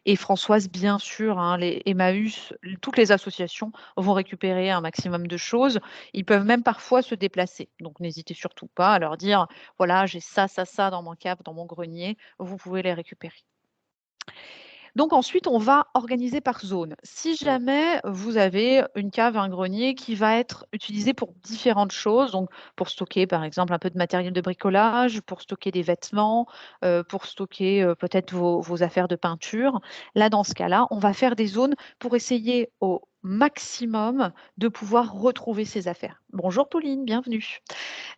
Et Françoise, bien sûr, hein, les Emmaüs, toutes les associations vont récupérer un maximum de choses. Ils peuvent même parfois se déplacer. Donc, n'hésitez surtout pas à leur dire, voilà, j'ai ça, ça, ça dans mon cave, dans mon grenier, vous pouvez les récupérer. Donc ensuite, on va organiser par zone. Si jamais vous avez une cave, un grenier qui va être utilisé pour différentes choses, donc pour stocker par exemple un peu de matériel de bricolage, pour stocker des vêtements, pour stocker peut-être vos affaires de peinture, là dans ce cas-là, on va faire des zones pour essayer au maximum de pouvoir retrouver ces affaires. Bonjour Pauline, bienvenue.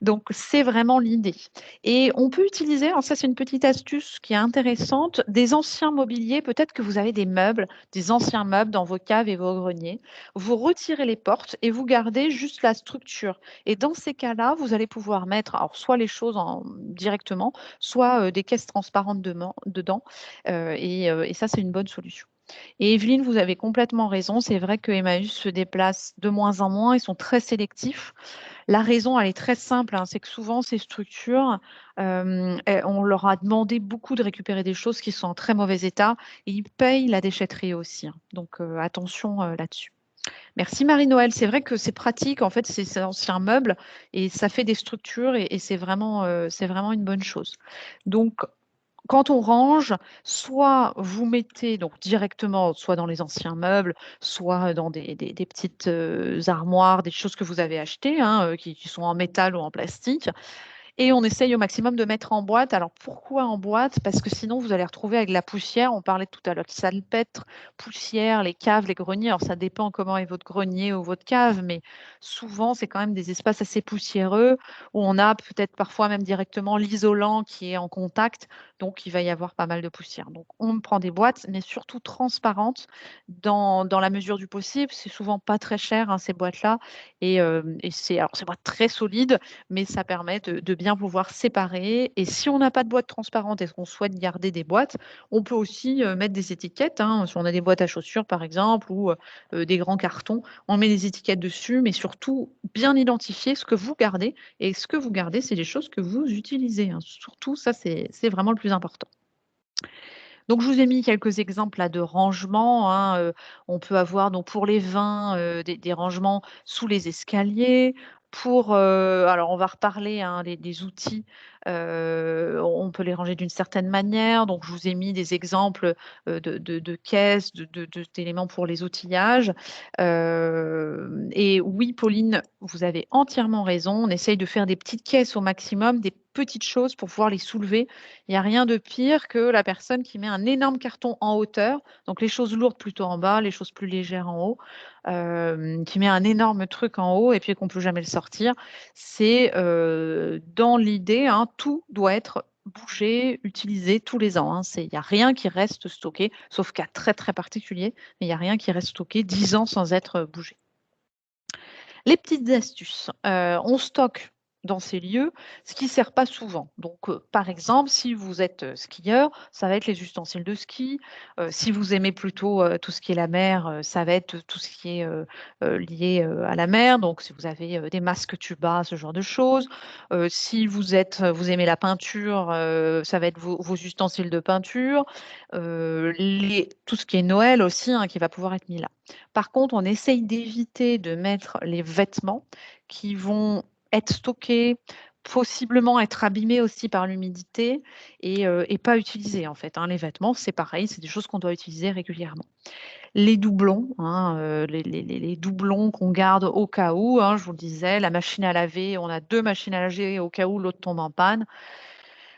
Donc, c'est vraiment l'idée. Et on peut utiliser, alors ça c'est une petite astuce qui est intéressante, des anciens mobiliers. Peut-être que vous avez des meubles, des anciens meubles dans vos caves et vos greniers. Vous retirez les portes et vous gardez juste la structure. Et dans ces cas-là, vous allez pouvoir mettre alors, soit les choses directement, soit des caisses transparentes dedans. Et ça, c'est une bonne solution. Et Evelyne, vous avez complètement raison. C'est vrai que Emmaüs se déplace de moins en moins. Ils sont très sélectifs. La raison, elle est très simple, hein, c'est que souvent, ces structures, on leur a demandé beaucoup de récupérer des choses qui sont en très mauvais état et ils payent la déchetterie aussi, hein. Donc, attention là-dessus. Merci Marie-Noël. C'est vrai que c'est pratique, en fait, c'est ancien meuble et ça fait des structures et c'est vraiment une bonne chose. Donc, quand on range, soit vous mettez donc directement soit dans les anciens meubles, soit dans des petites armoires, des choses que vous avez achetées, hein, qui sont en métal ou en plastique. Et on essaye au maximum de mettre en boîte. Alors pourquoi en boîte? Parce que sinon vous allez retrouver avec de la poussière. On parlait tout à l'heure de salpêtre, poussière, les caves, les greniers. Alors ça dépend comment est votre grenier ou votre cave, mais souvent c'est quand même des espaces assez poussiéreux où on a peut-être parfois même directement l'isolant qui est en contact. Donc il va y avoir pas mal de poussière. Donc on prend des boîtes, mais surtout transparentes dans la mesure du possible. C'est souvent pas très cher, hein, ces boîtes-là. Et c'est boîtes très solides, mais ça permet de bien pouvoir séparer. Et si on n'a pas de boîte transparente et qu'on souhaite garder des boîtes, on peut aussi mettre des étiquettes, hein. Si on a des boîtes à chaussures, par exemple, ou des grands cartons, on met des étiquettes dessus, mais surtout bien identifier ce que vous gardez. Et ce que vous gardez, c'est les choses que vous utilisez, hein. Surtout, ça, c'est vraiment le plus important. Donc, je vous ai mis quelques exemples là de rangements, hein, on peut avoir donc pour les vins, des rangements sous les escaliers. Alors on va reparler, hein, des outils, on peut les ranger d'une certaine manière. Donc je vous ai mis des exemples, de caisses, d'éléments pour les outillages. Et oui, Pauline, vous avez entièrement raison. On essaye de faire des petites caisses au maximum, des petites choses pour pouvoir les soulever. Il n'y a rien de pire que la personne qui met un énorme carton en hauteur, donc les choses lourdes plutôt en bas, les choses plus légères en haut, qui met un énorme truc en haut et puis qu'on ne peut jamais le sortir. C'est dans l'idée, hein, tout doit être bougé, utilisé tous les ans, hein. Il n'y a rien qui reste stocké, sauf cas très très particulier, mais il n'y a rien qui reste stocké 10 ans sans être bougé. Les petites astuces, on stocke dans ces lieux, ce qui ne sert pas souvent. Donc, par exemple, si vous êtes skieur, ça va être les ustensiles de ski. Si vous aimez plutôt tout ce qui est la mer, ça va être tout ce qui est lié à la mer. Donc, si vous avez des masques tuba, ce genre de choses. Si vous aimez la peinture, ça va être vos ustensiles de peinture. Tout ce qui est Noël aussi, hein, qui va pouvoir être mis là. Par contre, on essaye d'éviter de mettre les vêtements qui vont être stockés, possiblement être abîmés aussi par l'humidité et pas utilisés en fait, hein. Les vêtements, c'est pareil, c'est des choses qu'on doit utiliser régulièrement. Les doublons, hein, les doublons qu'on garde au cas où, hein, je vous le disais, la machine à laver, on a 2 machines à laver au cas où l'autre tombe en panne.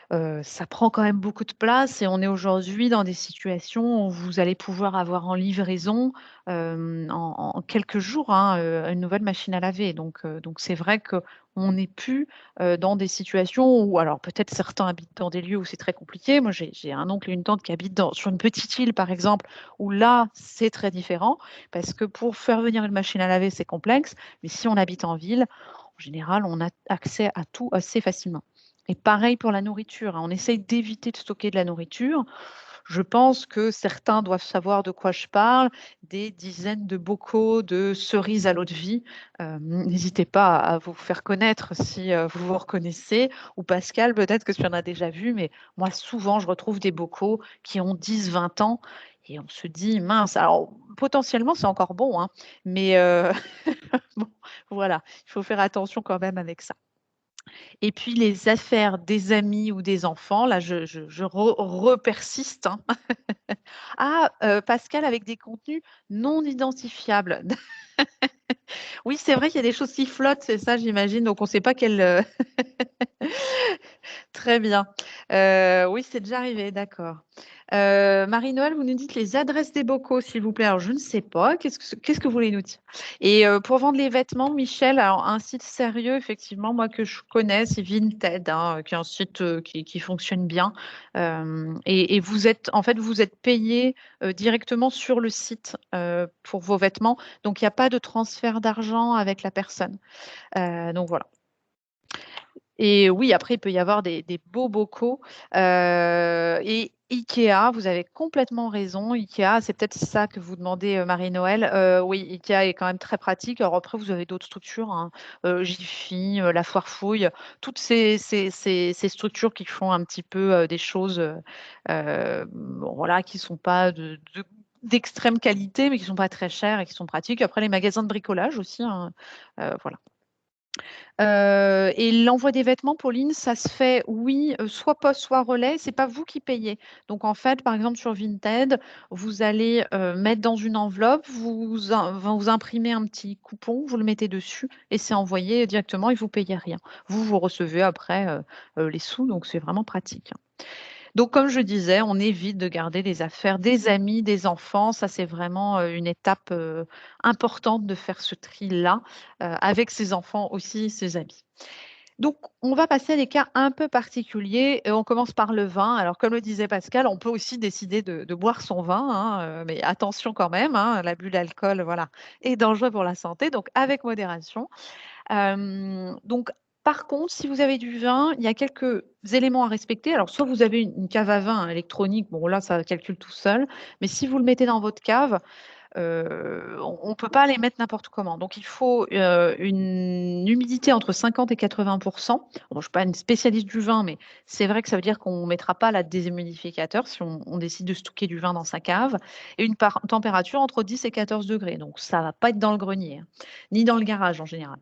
Ça prend quand même beaucoup de place et on est aujourd'hui dans des situations où vous allez pouvoir avoir en livraison, en quelques jours, hein, une nouvelle machine à laver. Donc c'est vrai qu'on n'est plus, dans des situations où alors peut-être certains habitent dans des lieux où c'est très compliqué. Moi, j'ai un oncle et une tante qui habitent sur une petite île, par exemple, où là, c'est très différent parce que pour faire venir une machine à laver, c'est complexe. Mais si on habite en ville, en général, on a accès à tout assez facilement. Et pareil pour la nourriture, hein, on essaye d'éviter de stocker de la nourriture. Je pense que certains doivent savoir de quoi je parle, des dizaines de bocaux de cerises à l'eau de vie. N'hésitez pas à vous faire connaître si vous vous reconnaissez, ou Pascal, peut-être que tu en as déjà vu, mais moi, souvent, je retrouve des bocaux qui ont 10-20 ans et on se dit, mince, alors potentiellement, c'est encore bon, hein, mais bon, voilà, il faut faire attention quand même avec ça. Et puis les affaires des amis ou des enfants, là je repersiste, hein. Ah, Pascal avec des contenus non identifiables. Oui, c'est vrai qu'il y a des choses qui flottent, c'est ça j'imagine, donc on ne sait pas quelle, très bien. Oui, c'est déjà arrivé, d'accord. Marie-Noël, vous nous dites les adresses des bocaux, s'il vous plaît. Alors, je ne sais pas. Qu'est-ce que vous voulez nous dire? Et pour vendre les vêtements, Michel, alors un site sérieux, effectivement, moi que je connais, c'est Vinted, hein, qui est un site qui fonctionne bien. Et vous êtes, en fait, vous êtes payé directement sur le site pour vos vêtements. Donc, il n'y a pas de transfert d'argent avec la personne. Donc, voilà. Et oui, après, il peut y avoir des beaux bocaux. Et IKEA, vous avez complètement raison. IKEA, c'est peut-être ça que vous demandez, Marie-Noël. Oui, IKEA est quand même très pratique. Alors après, vous avez d'autres structures, hein, Jiffy, La Foire Fouille, toutes ces structures qui font un petit peu des choses bon, voilà, qui ne sont pas d'extrême qualité, mais qui ne sont pas très chères et qui sont pratiques. Après, les magasins de bricolage aussi, hein, voilà. Et l'envoi des vêtements, Pauline, ça se fait, oui, soit poste, soit relais. C'est pas vous qui payez. Donc, en fait, par exemple, sur Vinted, vous allez mettre dans une enveloppe, vous imprimez un petit coupon, vous le mettez dessus et c'est envoyé directement et vous payez rien. Vous recevez après les sous, donc c'est vraiment pratique. Donc, comme je disais, on évite de garder les affaires des amis, des enfants. Ça, c'est vraiment une étape importante de faire ce tri-là, avec ses enfants aussi, ses amis. Donc, on va passer à des cas un peu particuliers et on commence par le vin. Alors, comme le disait Pascal, on peut aussi décider de boire son vin, hein, mais attention quand même, hein, l'abus d'alcool, voilà, est dangereux pour la santé, donc avec modération. Donc, par contre, si vous avez du vin, il y a quelques éléments à respecter. Alors, soit vous avez une cave à vin électronique, bon là, ça calcule tout seul, mais si vous le mettez dans votre cave, on ne peut pas les mettre n'importe comment. Donc, il faut une humidité entre 50 et 80%. Bon, je ne suis pas une spécialiste du vin, mais c'est vrai que ça veut dire qu'on ne mettra pas la déshumidificateur si on décide de stocker du vin dans sa cave. Et une température entre 10 et 14 degrés. Donc, ça ne va pas être dans le grenier, hein, ni dans le garage en général.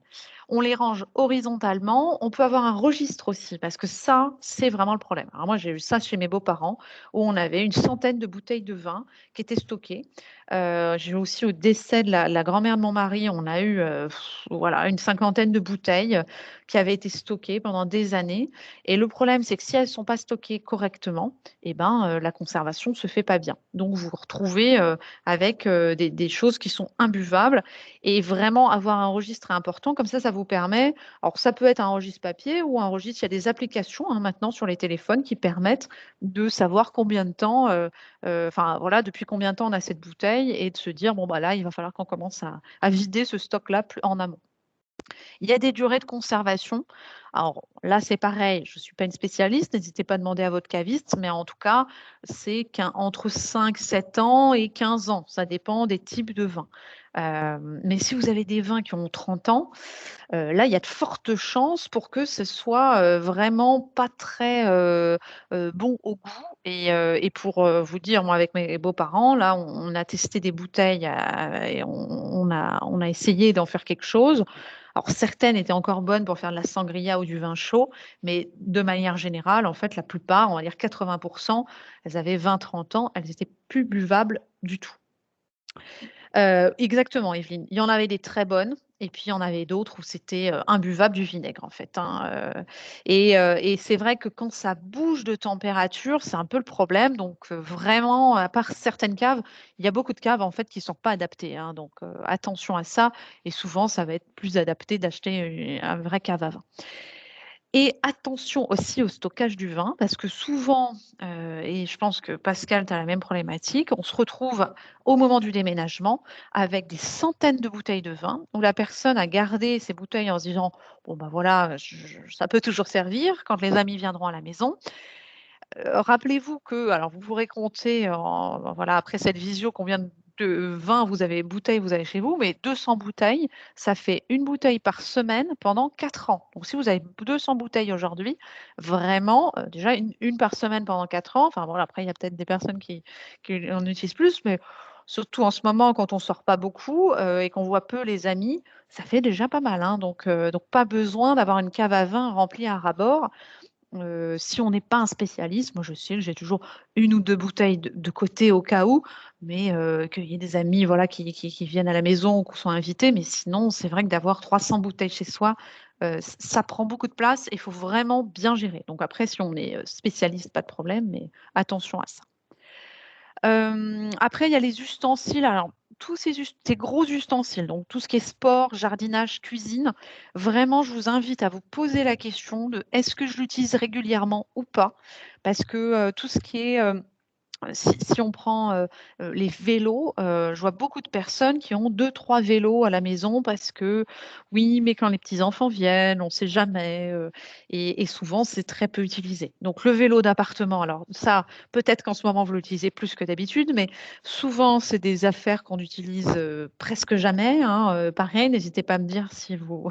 On les range horizontalement. On peut avoir un registre aussi, parce que ça, c'est vraiment le problème. Alors moi, j'ai eu ça chez mes beaux-parents, où on avait une centaine de bouteilles de vin qui étaient stockées. J'ai eu aussi au décès de la grand-mère de mon mari, on a eu voilà, une cinquantaine de bouteilles qui avaient été stockées pendant des années. Et le problème, c'est que si elles ne sont pas stockées correctement, eh ben, la conservation ne se fait pas bien. Donc, vous vous retrouvez avec des choses qui sont imbuvables. Et vraiment, avoir un registre est important. Comme ça vous permet, alors ça peut être un registre papier ou un registre, il y a des applications hein, maintenant sur les téléphones qui permettent de savoir combien de temps enfin voilà, depuis combien de temps on a cette bouteille et de se dire, bon, bah là, il va falloir qu'on commence à vider ce stock-là en amont. Il y a des durées de conservation. Alors là, c'est pareil, je ne suis pas une spécialiste, n'hésitez pas à demander à votre caviste, mais en tout cas, c'est entre 5, 7 ans et 15 ans. Ça dépend des types de vins. Mais si vous avez des vins qui ont 30 ans, là, il y a de fortes chances pour que ce soit vraiment pas très bon au goût. Et pour vous dire, moi, avec mes beaux-parents, là, on a testé des bouteilles et on a essayé d'en faire quelque chose. Alors, certaines étaient encore bonnes pour faire de la sangria ou du vin chaud, mais de manière générale, en fait, la plupart, on va dire 80%, elles avaient 20-30 ans, elles étaient plus buvables du tout. Exactement, Evelyne. Il y en avait des très bonnes et puis il y en avait d'autres où c'était, imbuvable du vinaigre, en fait, hein, et c'est vrai que quand ça bouge de température, c'est un peu le problème. Donc, vraiment, à part certaines caves, il y a beaucoup de caves, en fait, qui ne sont pas adaptées, hein, donc, attention à ça et souvent, ça va être plus adapté d'acheter, un vrai cave à vin. Et attention aussi au stockage du vin, parce que souvent, et je pense que Pascal, tu as la même problématique, on se retrouve au moment du déménagement avec des centaines de bouteilles de vin, où la personne a gardé ces bouteilles en se disant, bon ben voilà, ça peut toujours servir quand les amis viendront à la maison. Rappelez-vous que, alors vous pourrez compter, voilà, après cette visio combien de vin vous avez, bouteilles vous avez chez vous, mais 200 bouteilles, ça fait une bouteille par semaine pendant 4 ans. Donc si vous avez 200 bouteilles aujourd'hui, vraiment, déjà une par semaine pendant 4 ans, enfin voilà, après il y a peut-être des personnes qui en utilisent plus, mais surtout en ce moment quand on ne sort pas beaucoup et qu'on voit peu les amis, ça fait déjà pas mal, hein. Donc pas besoin d'avoir une cave à vin remplie à ras-bord. Si on n'est pas un spécialiste, moi je sais que j'ai toujours une ou deux bouteilles de côté au cas où, mais qu'il y ait des amis voilà, qui viennent à la maison ou qu'on soit invités. Mais sinon, c'est vrai que d'avoir 300 bouteilles chez soi, ça prend beaucoup de place et il faut vraiment bien gérer. Donc après, si on est spécialiste, pas de problème, mais attention à ça. Après, il y a les ustensiles. Alors, tous ces gros ustensiles, donc tout ce qui est sport, jardinage, cuisine, vraiment, je vous invite à vous poser la question de est-ce que je l'utilise régulièrement ou pas? Parce que tout ce qui est si on prend les vélos, je vois beaucoup de personnes qui ont 2-3 vélos à la maison parce que oui, mais quand les petits-enfants viennent, on ne sait jamais, et souvent c'est très peu utilisé. Donc le vélo d'appartement, alors ça, peut-être qu'en ce moment vous l'utilisez plus que d'habitude, mais souvent c'est des affaires qu'on utilise presque jamais, hein, pareil, n'hésitez pas à me dire si vous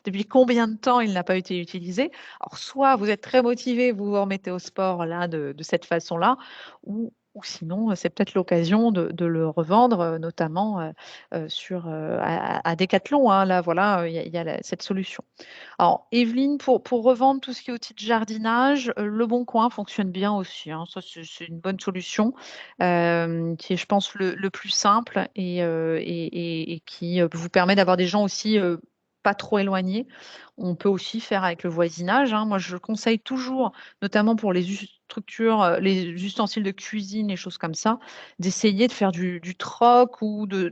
depuis combien de temps il n'a pas été utilisé. Alors soit vous êtes très motivé, vous vous remettez au sport là de cette façon-là, ou sinon, c'est peut-être l'occasion de le revendre, notamment à Decathlon, hein. Là, voilà, il y a cette solution. Alors, Evelyne, pour revendre tout ce qui est outils de jardinage, Le Bon Coin fonctionne bien aussi, hein. Ça, c'est une bonne solution qui est, je pense, le plus simple et qui vous permet d'avoir des gens aussi pas trop éloignés. On peut aussi faire avec le voisinage, hein. Moi, je conseille toujours, notamment pour les structures, les ustensiles de cuisine, les choses comme ça, d'essayer de faire du troc ou de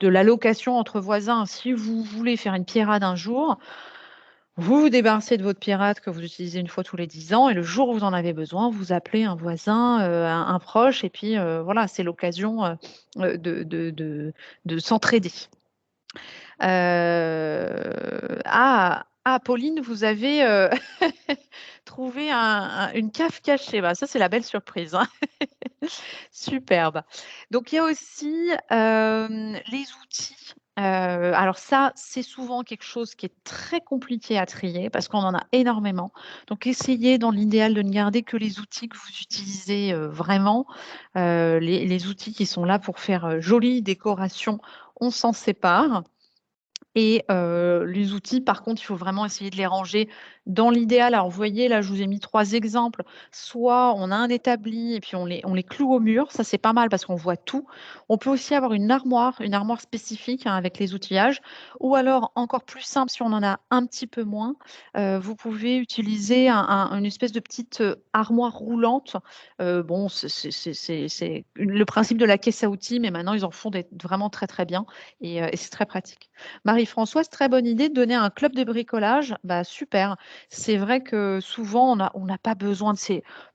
la location entre voisins. Si vous voulez faire une pierrade un jour, vous vous débarrassez de votre pierrade que vous utilisez une fois tous les 10 ans et le jour où vous en avez besoin, vous appelez un voisin, un proche et puis voilà, c'est l'occasion de s'entraider. Pauline, vous avez trouvé une cave cachée. Bah, ça, c'est la belle surprise, hein. Superbe. Donc, il y a aussi les outils. Alors ça, c'est souvent quelque chose qui est très compliqué à trier parce qu'on en a énormément. Donc, essayez dans l'idéal de ne garder que les outils que vous utilisez vraiment. Les outils qui sont là pour faire jolie décoration, on s'en sépare. Et les outils, par contre, il faut vraiment essayer de les ranger dans l'idéal. Alors, vous voyez, là, je vous ai mis 3 exemples. Soit on a un établi et puis on les cloue au mur. Ça, c'est pas mal parce qu'on voit tout. On peut aussi avoir une armoire spécifique, hein, avec les outillages. Ou alors, encore plus simple, si on en a un petit peu moins, vous pouvez utiliser une espèce de petite armoire roulante. Bon, c'est le principe de la caisse à outils, mais maintenant, ils en font vraiment très, très bien et c'est très pratique. Marie-Françoise, très bonne idée de donner un club de bricolage. Bah, super. C'est vrai que souvent, on n'a pas besoin de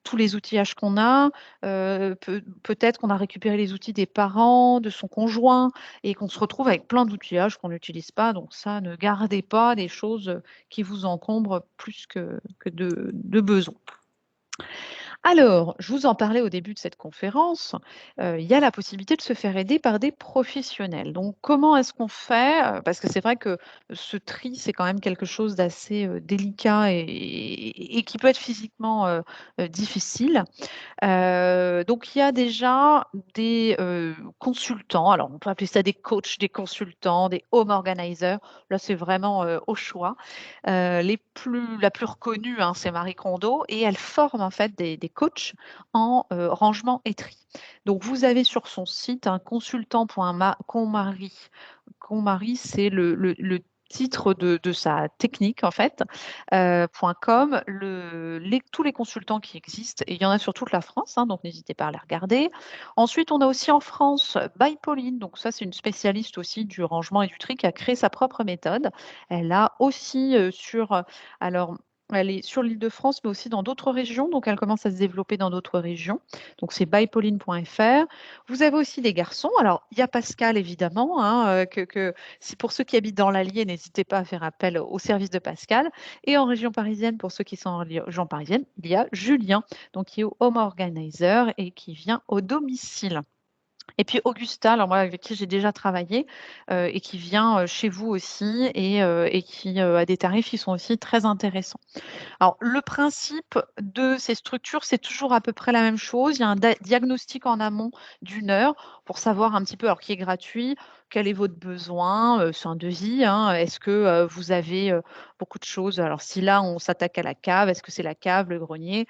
tous les outillages qu'on a. Peut-être qu'on a récupéré les outils des parents, de son conjoint, et qu'on se retrouve avec plein d'outillages qu'on n'utilise pas. Donc ça, ne gardez pas des choses qui vous encombrent plus que de besoin. Alors, je vous en parlais au début de cette conférence, il y a la possibilité de se faire aider par des professionnels. Donc, comment est-ce qu'on fait? Parce que c'est vrai que ce tri, c'est quand même quelque chose d'assez, délicat et qui peut être physiquement, difficile. Donc il y a déjà des, consultants, alors on peut appeler ça des coachs, des consultants, des home organizers. Là, c'est vraiment, au choix. La plus reconnue, hein, c'est Marie Kondo et elle forme en fait des coachs en, rangement et tri. Donc vous avez sur son site un consultant.conmarie, c'est le titre de sa technique en fait, .com, tous les consultants qui existent, et il y en a sur toute la France, hein, donc n'hésitez pas à les regarder. Ensuite, on a aussi en France By Pauline, donc ça c'est une spécialiste aussi du rangement et du tri qui a créé sa propre méthode. Elle a aussi alors elle est sur l'Île-de-France, mais aussi dans d'autres régions, donc elle commence à se développer dans d'autres régions. Donc c'est bypauline.fr. Vous avez aussi des garçons. Alors il y a Pascal évidemment, hein, si pour ceux qui habitent dans l'Allier, n'hésitez pas à faire appel au service de Pascal. Et en région parisienne, pour ceux qui sont en région parisienne, il y a Julien, donc qui est home organizer et qui vient au domicile. Et puis Augustin, alors moi avec qui j'ai déjà travaillé, et qui vient, chez vous aussi et qui, a des tarifs qui sont aussi très intéressants. Alors le principe de ces structures, c'est toujours à peu près la même chose. Il y a un diagnostic en amont d'1 heure pour savoir un petit peu, alors qui est gratuit, quel est votre besoin, c'est un devis, hein. Est-ce que, vous avez, beaucoup de choses? Alors si là on s'attaque à la cave, est-ce que c'est la cave, le grenier?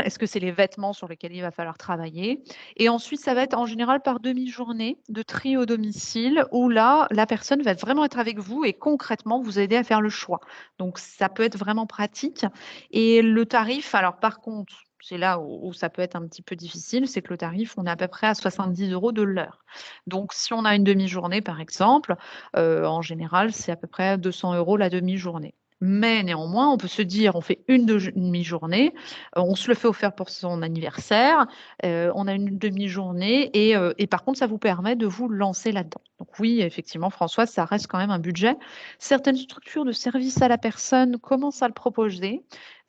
Est-ce que c'est les vêtements sur lesquels il va falloir travailler? Et ensuite, ça va être en général par demi-journée de tri au domicile où là, la personne va vraiment être avec vous et concrètement vous aider à faire le choix. Donc ça peut être vraiment pratique et le tarif, alors par contre, c'est là où ça peut être un petit peu difficile, c'est que le tarif, on est à peu près à 70 € de l'heure. Donc si on a une demi-journée, par exemple, en général, c'est à peu près 200 € la demi-journée. Mais néanmoins, on peut se dire, on fait une demi-journée, on se le fait offert pour son anniversaire, on a une demi-journée et par contre, ça vous permet de vous lancer là-dedans. Donc oui, effectivement, Françoise, ça reste quand même un budget. Certaines structures de service à la personne commencent à le proposer.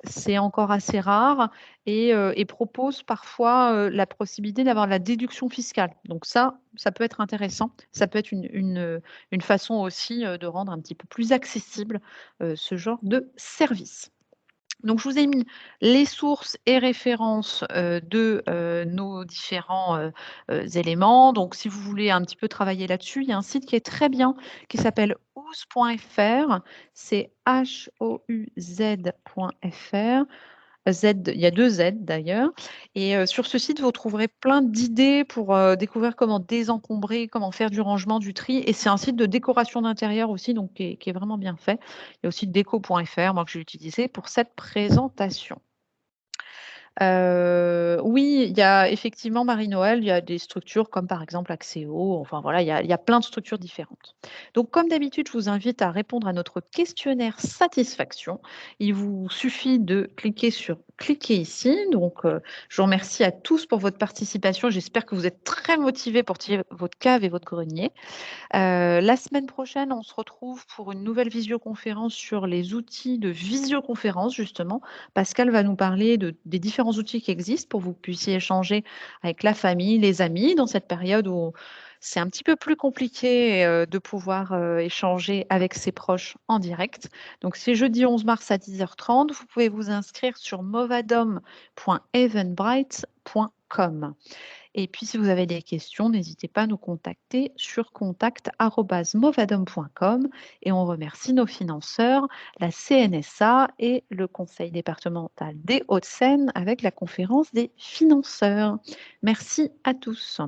C'est encore assez rare et proposent parfois, la possibilité d'avoir la déduction fiscale. Donc ça peut être intéressant. Ça peut être une façon aussi, de rendre un petit peu plus accessible, ce genre de service. Donc, je vous ai mis les sources et références, de, nos différents, éléments. Donc, si vous voulez un petit peu travailler là-dessus, il y a un site qui est très bien, qui s'appelle houz.fr. C'est houz.fr. Il y a 2 Z d'ailleurs et sur ce site, vous trouverez plein d'idées pour, découvrir comment désencombrer, comment faire du rangement, du tri et c'est un site de décoration d'intérieur aussi donc qui est vraiment bien fait. Il y a aussi deco.fr, moi que j'ai utilisé pour cette présentation. Oui, il y a effectivement Marie-Noël, il y a des structures comme par exemple Axéo, enfin voilà, il y a plein de structures différentes. Donc comme d'habitude, je vous invite à répondre à notre questionnaire satisfaction. Il vous suffit de cliquer sur «Cliquez ici». Donc je vous remercie à tous pour votre participation. J'espère que vous êtes très motivés pour trier votre cave et votre grenier. La semaine prochaine, on se retrouve pour une nouvelle visioconférence sur les outils de visioconférence justement. Pascal va nous parler des différents outils qui existent pour que vous puissiez échanger avec la famille, les amis, dans cette période où c'est un petit peu plus compliqué, de pouvoir, échanger avec ses proches en direct. Donc c'est jeudi 11 mars à 10h30. Vous pouvez vous inscrire sur movadom.eventbrite.com. Et puis, si vous avez des questions, n'hésitez pas à nous contacter sur contact@movadom.com et on remercie nos financeurs, la CNSA et le Conseil départemental des Hauts-de-Seine avec la conférence des financeurs. Merci à tous.